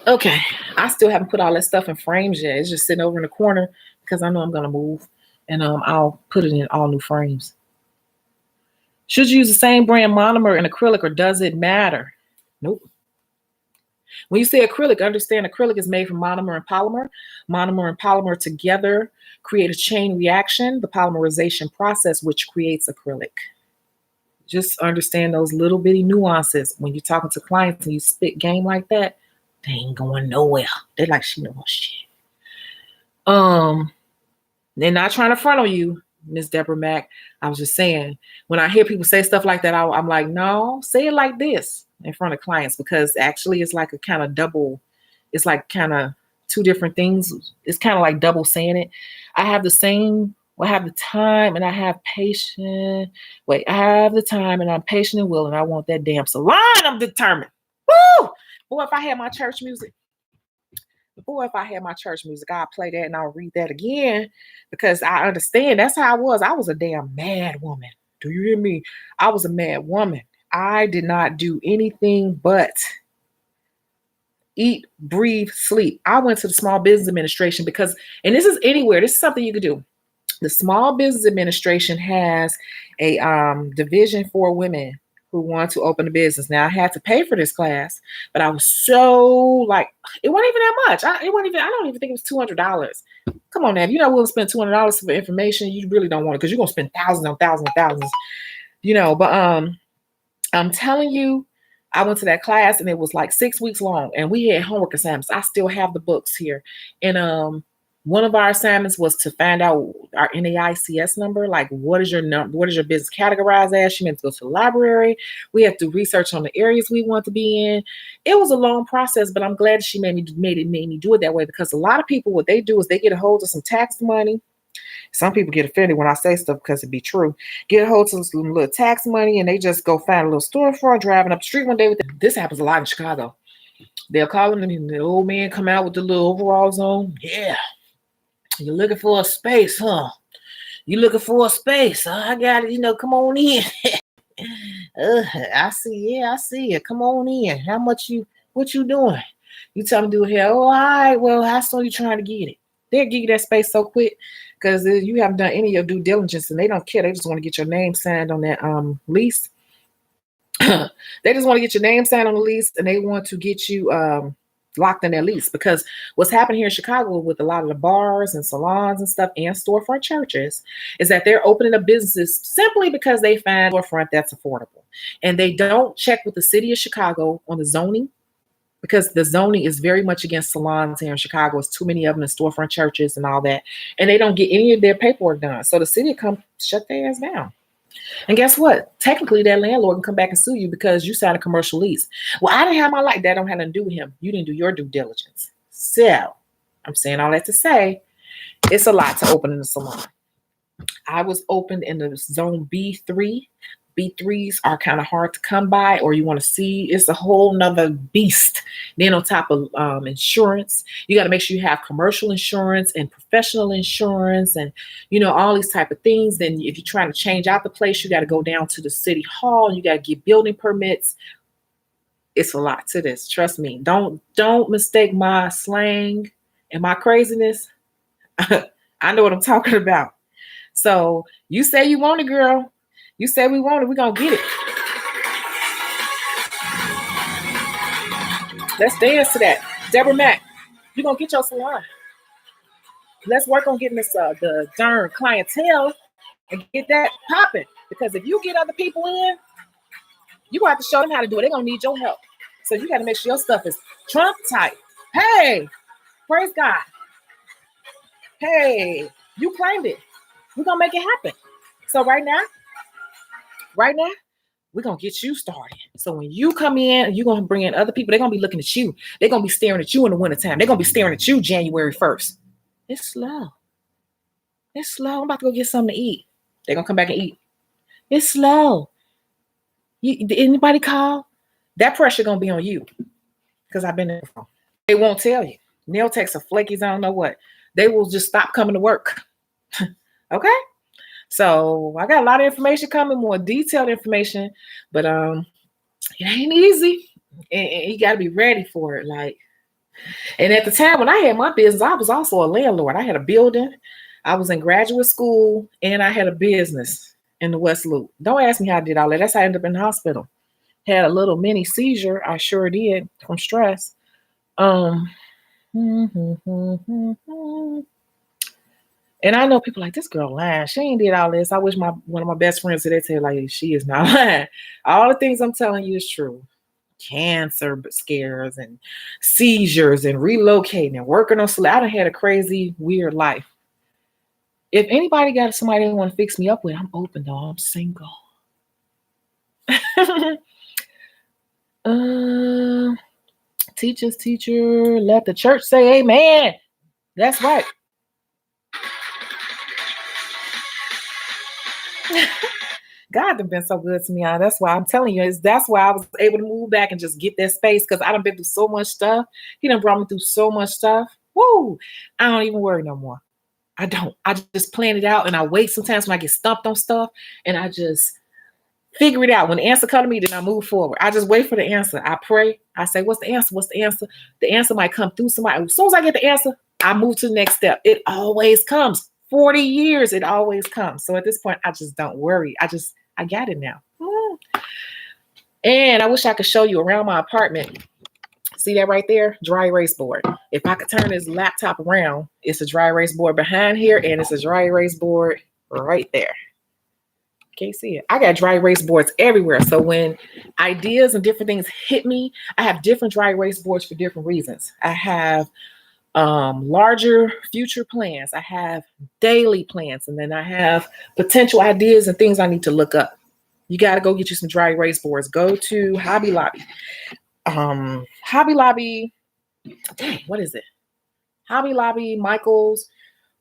Okay, I still haven't put all that stuff in frames yet. It's just sitting over in the corner because I know I'm gonna move, and I'll put it in all new frames. Should you use the same brand monomer and acrylic, or does it matter? Nope. When you say acrylic, understand acrylic is made from monomer and polymer. Monomer and polymer together create a chain reaction, the polymerization process, which creates acrylic. Just understand those little bitty nuances. When you're talking to clients and you spit game like that, they ain't going nowhere. They're like, she knows shit. They're not trying to front on you, Miss Deborah Mack. I was just saying, when I hear people say stuff like that, I'm like, no, say it like this in front of clients, because actually it's like a kind of double, it's like kind of two different things. It's kind of like double saying it. I have the same, I have the time and I have patience. Wait, I have the time and I'm patient and willing. I want that damn salon. I'm determined. Woo! Boy, if I had my church music, I'll play that and I'll read that again, because I understand that's how I was. I was a damn mad woman. Do you hear me? I was a mad woman. I did not do anything but eat, breathe, sleep. I went to the Small Business Administration because, and this is anywhere, this is something you could do. The Small Business Administration has a division for women who want to open a business. Now, I had to pay for this class, but I was so like, it wasn't even that much. I don't even think it was $200. Come on now, if you're not willing to spend $200 for information, you really don't want it, because you're going to spend thousands on thousands and thousands, but I'm telling you, I went to that class and it was like 6 weeks long, and we had homework assignments. I still have the books here. And one of our assignments was to find out our NAICS number. Like, what is your number? What is your business categorized as? She meant to go to the library. We had to research on the areas we want to be in. It was a long process, but I'm glad she made me do it that way, because a lot of people, what they do is they get a hold of some tax money. Some people get offended when I say stuff because it be true. Get a hold of some little tax money and they just go find a little storefront driving up the street one day with them. This happens a lot in Chicago. They'll call them and the old man come out with the little overalls on. Yeah, You're looking for a space, huh? You looking for a space? I got it. Come on in. I see. Yeah, I see it. Come on in. How much what you doing? You tell me to do hair. Oh, all right. Well, how soon you trying to get it? They'll give you that space so quick because you haven't done any of your due diligence and they don't care. They just want to get your name signed on that lease. They just want to get your name signed on the lease and they want to get you locked in their lease, because what's happened here in Chicago with a lot of the bars and salons and stuff and storefront churches is that they're opening up businesses simply because they find a storefront that's affordable. And they don't check with the city of Chicago on the zoning, because the zoning is very much against salons here in Chicago. It's too many of them in storefront churches and all that. And they don't get any of their paperwork done. So the city come shut their ass down. And guess what? Technically, that landlord can come back and sue you because you signed a commercial lease. Well, I didn't have my light. That don't have nothing to do with him. You didn't do your due diligence. So I'm saying all that to say it's a lot to open in the salon. I was opened in the zone B3. B3s are kind of hard to come by, or you want to see, it's a whole nother beast. Then on top of insurance, you got to make sure you have commercial insurance and professional insurance and, all these type of things. Then if you're trying to change out the place, you got to go down to the city hall. You got to get building permits. It's a lot to this. Trust me. Don't mistake my slang and my craziness. I know what I'm talking about. So you say you want it, girl. You said we want it, we're going to get it. Let's dance to that. Deborah Mack, you're going to get your salon. Let's work on getting this the darn clientele and get that popping. Because if you get other people in, you have to show them how to do it. They're going to need your help. So you got to make sure your stuff is Trump type. Hey, praise God. Hey, you claimed it. We're going to make it happen. So right now, we're going to get you started. So when you come in, you're going to bring in other people. They're going to be looking at you. They're going to be staring at you in the wintertime. They're going to be staring at you January 1st. It's slow. It's slow. I'm about to go get something to eat. They're going to come back and eat. It's slow. Did anybody call? That pressure going to be on you, because I've been there before. They won't tell you. Nail techs are flakies. I don't know what. They will just stop coming to work. Okay? So I got a lot of information coming, more detailed information, but it ain't easy. And you got to be ready for it. And at the time when I had my business, I was also a landlord. I had a building. I was in graduate school, and I had a business in the West Loop. Don't ask me how I did all that. That's how I ended up in the hospital. Had a little mini seizure. I sure did, from stress. And I know people like, this girl lying. She ain't did all this. I wish one of my best friends today tell like, she is not lying. All the things I'm telling you is true. Cancer scares and seizures and relocating and working on sleep. I done had a crazy, weird life. If anybody got somebody they want to fix me up with, I'm open though. I'm single. Teacher, let the church say amen. That's right. God done been so good to me. That's why I'm telling you, that's why I was able to move back and just get that space, because I done been through so much stuff. He done brought me through so much stuff. Woo! I don't even worry no more. I don't. I just plan it out, and I wait sometimes when I get stumped on stuff, and I just figure it out. When the answer comes to me, then I move forward. I just wait for the answer. I pray. I say, what's the answer? What's the answer? The answer might come through somebody. As soon as I get the answer, I move to the next step. It always comes. 40 years, it always comes. So at this point, I just don't worry. I got it now. And I wish I could show you around my apartment. See that right there? Dry erase board. If I could turn this laptop around, it's a dry erase board behind here, and it's a dry erase board right there. Can't see it. I got dry erase boards everywhere. So when ideas and different things hit me, I have different dry erase boards for different reasons. I have larger future plans. I have daily plans, and then I have potential ideas and things I need to look up. You got to go get you some dry erase boards. Go to Hobby Lobby. Hobby Lobby. Dang, what is it? Hobby Lobby, Michael's,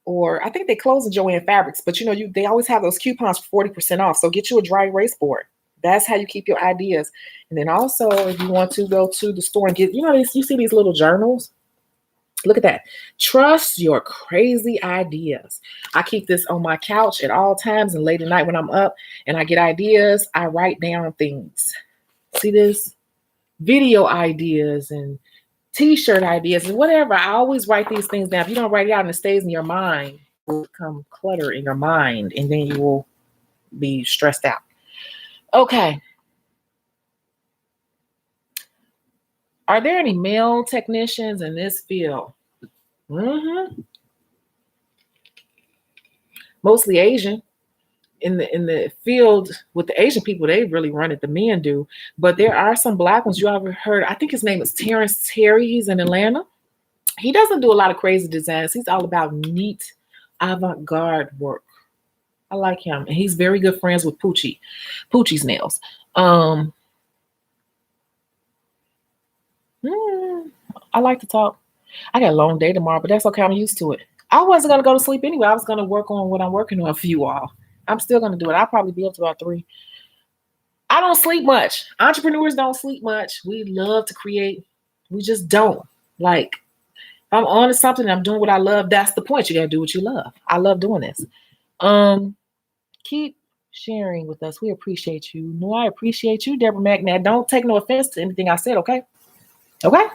or I think they close in Joanne Fabrics, but they always have those coupons for 40% off. So get you a dry erase board. That's how you keep your ideas. And then also, if you want to go to the store and get, you see these little journals. Look at that. Trust your crazy ideas. I keep this on my couch at all times, and late at night when I'm up and I get ideas, I write down things. See this? Video ideas and t-shirt ideas and whatever. I always write these things down. If you don't write it out and it stays in your mind, it will become clutter in your mind, and then you will be stressed out. Okay. Are there any male technicians in this field? Mostly Asian. In the field with the Asian people, they really run it. The men do, but there are some black ones. You ever heard? I think his name is Terrence Terry. He's in Atlanta. He doesn't do a lot of crazy designs. He's all about neat, avant-garde work. I like him, and he's very good friends with Poochie's nails. I like to talk. I got a long day tomorrow, but that's okay. I'm used to it. I wasn't gonna go to sleep anyway. I was gonna work on what I'm working on for you all. I'm still going to do it. I'll probably be up to about 3. I don't sleep much. Entrepreneurs don't sleep much. We love to create. We just don't. Like, if I'm on to something and I'm doing what I love, that's the point. You got to do what you love. I love doing this. Keep sharing with us. We appreciate you. No, I appreciate you, Deborah McNabb. Don't take no offense to anything I said, okay? Okay?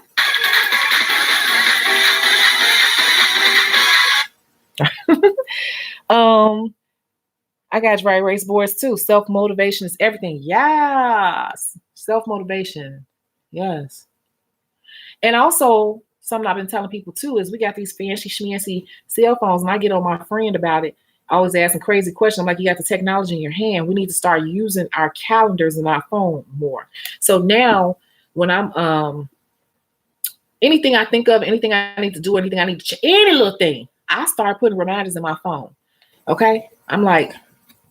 I got dry erase boards too. Self-motivation is everything. Yes. Self-motivation. Yes. And also, something I've been telling people too is we got these fancy schmancy cell phones, and I get on my friend about it. I always asking crazy questions. I'm like, you got the technology in your hand. We need to start using our calendars in our phone more. So now when I'm anything I think of, anything I need to do, anything I need to any little thing, I start putting reminders in my phone. Okay. I'm like,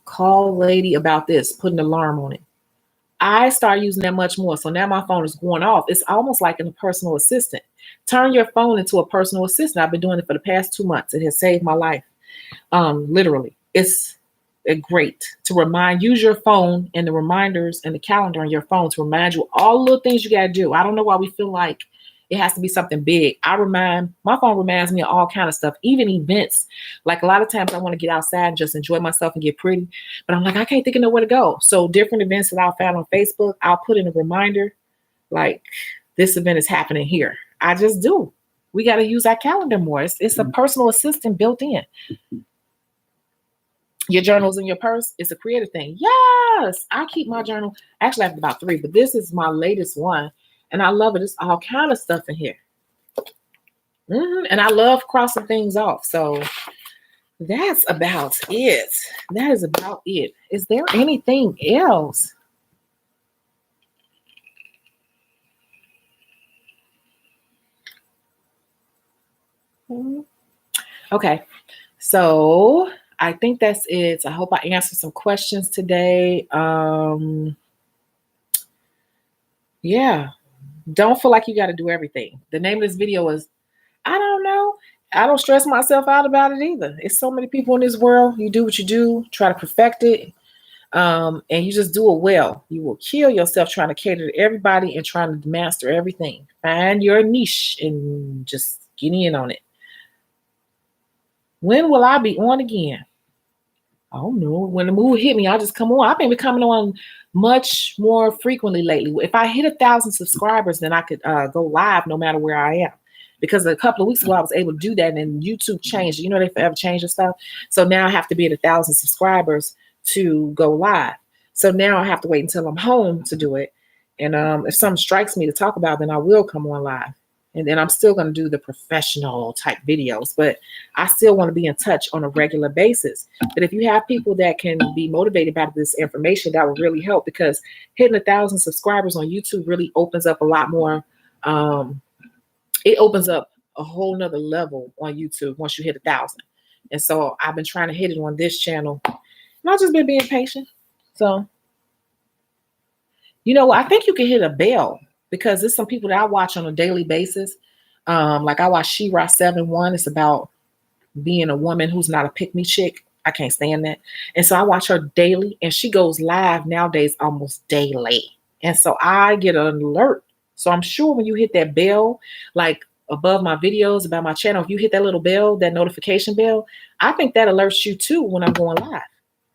call lady about this, put an alarm on it. I start using that much more. So now my phone is going off. It's almost like a personal assistant. Turn your phone into a personal assistant. I've been doing it for the past 2 months. It has saved my life. Literally. It's great to remind. Use your phone and the reminders and the calendar on your phone to remind you all the little things you got to do. I don't know why we feel like it has to be something big. My phone reminds me of all kind of stuff, even events. Like a lot of times I want to get outside and just enjoy myself and get pretty, but I'm like, I can't think of nowhere to go. So different events that I'll find on Facebook, I'll put in a reminder, like this event is happening here. I just do. We got to use our calendar more. It's a personal assistant built in. Your journal's in your purse. It's a creative thing. Yes, I keep my journal. Actually, I have about 3, but this is my latest one. And I love it. It's all kind of stuff in here. And I love crossing things off. So that's about it. That is about it. Is there anything else? Okay. So I think that's it. I hope I answered some questions today. Yeah. Don't feel like you got to do everything. The name of this video is, I don't know. I don't stress myself out about it either. It's so many people in this world. You do what you do, try to perfect it, and you just do it well. You will kill yourself trying to cater to everybody and trying to master everything. Find your niche and just get in on it. When will I be on again? I don't know. When the mood hit me, I just come on. I've been coming on much more frequently lately. If I hit 1,000 subscribers, then I could go live no matter where I am. Because a couple of weeks ago, I was able to do that, and then YouTube changed. You know, they forever change the stuff. So now I have to be at 1,000 subscribers to go live. So now I have to wait until I'm home to do it. And if something strikes me to talk about, then I will come on live. And then I'm still going to do the professional type videos, but I still want to be in touch on a regular basis. But if you have people that can be motivated by this information, that will really help, because hitting 1,000 subscribers on YouTube really opens up a lot more. It opens up a whole nother level on YouTube once you hit 1,000. And so I've been trying to hit it on this channel, and I've just been being patient. So, you know, I think you can hit a bell, because there's some people that I watch on a daily basis. Like I watch She-Ra 7-1. It's about being a woman who's not a pick-me chick. I can't stand that. And so I watch her daily, and she goes live nowadays almost daily. And so I get an alert. So I'm sure when you hit that bell, like above my videos about my channel, if you hit that little bell, that notification bell, I think that alerts you too when I'm going live.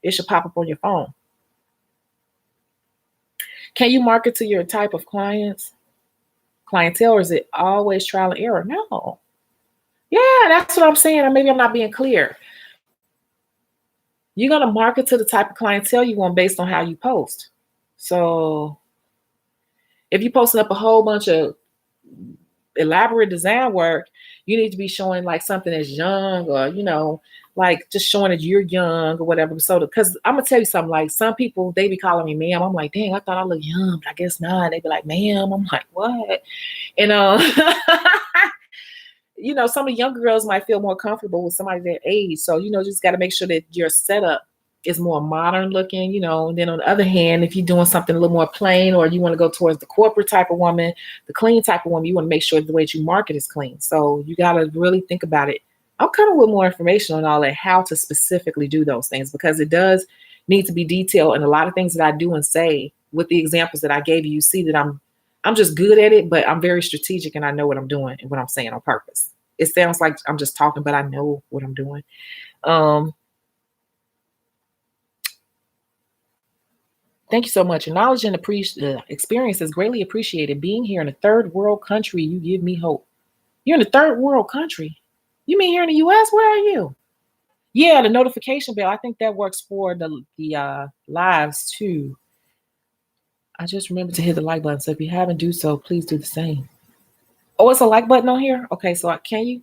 It should pop up on your phone. Can you market to your type of clientele, or is it always trial and error? No. Yeah, that's what I'm saying. Or maybe I'm not being clear. You're going to market to the type of clientele you want based on how you post. So if you're posting up a whole bunch of elaborate design work, you need to be showing like something that's young, or, you know, like just showing that you're young or whatever. So, because I'm going to tell you something, like some people, they be calling me ma'am. I'm like, dang, I thought I looked young, but I guess not. They be like, ma'am. I'm like, what? And, you know, some of the younger girls might feel more comfortable with somebody their age. So, you know, just got to make sure that your setup is more modern looking, you know. And then on the other hand, if you're doing something a little more plain, or you want to go towards the corporate type of woman, the clean type of woman, you want to make sure the way that you market is clean. So you got to really think about it. I'll come with more information on all that, how to specifically do those things, because it does need to be detailed. And a lot of things that I do and say with the examples that I gave you, you see that I'm just good at it, but I'm very strategic and I know what I'm doing and what I'm saying on purpose. It sounds like I'm just talking, but I know what I'm doing. Thank you so much. Your knowledge and experience is greatly appreciated. Being here in a third world country, you give me hope. You're in a third world country? You mean here in the US? Where are you? Yeah, the notification bell. I think that works for the lives too. I just remembered to hit the like button. So if you haven't do so, please do the same. Oh, it's a like button on here? Okay, so can you?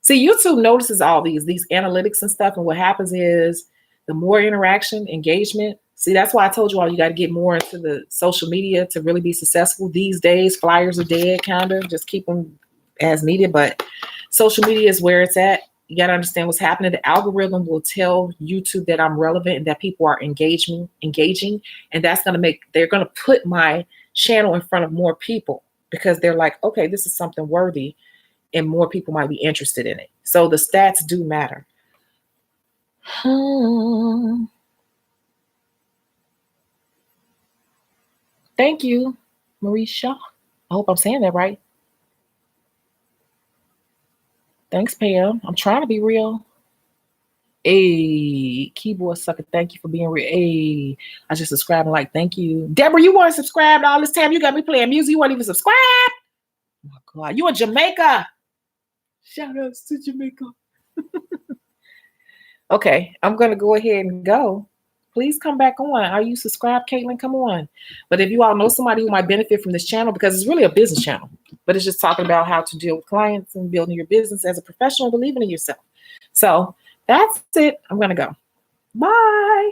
See, YouTube notices all these analytics and stuff. And what happens is the more interaction, engagement. See, that's why I told you all you got to get more into the social media to really be successful. These days, flyers are dead, kind of. Just keep them as needed. But social media is where it's at. You got to understand what's happening. The algorithm will tell YouTube that I'm relevant and that people are engaging. And that's going to they're going to put my channel in front of more people, because they're like, okay, this is something worthy and more people might be interested in it. So the stats do matter. Thank you, Marisha. I hope I'm saying that right. Thanks, Pam. I'm trying to be real. Hey, keyboard sucker, thank you for being real. Hey, I just subscribed and like, thank you. Deborah, you weren't subscribed all this time. You got me playing music. You weren't even subscribed. Oh my God, you in Jamaica. Shout outs to Jamaica. Okay, I'm going to go ahead and go. Please come back on. Are you subscribed, Caitlin? Come on. But if you all know somebody who might benefit from this channel, because it's really a business channel, but it's just talking about how to deal with clients and building your business as a professional, believing in yourself. So that's it. I'm going to go. Bye.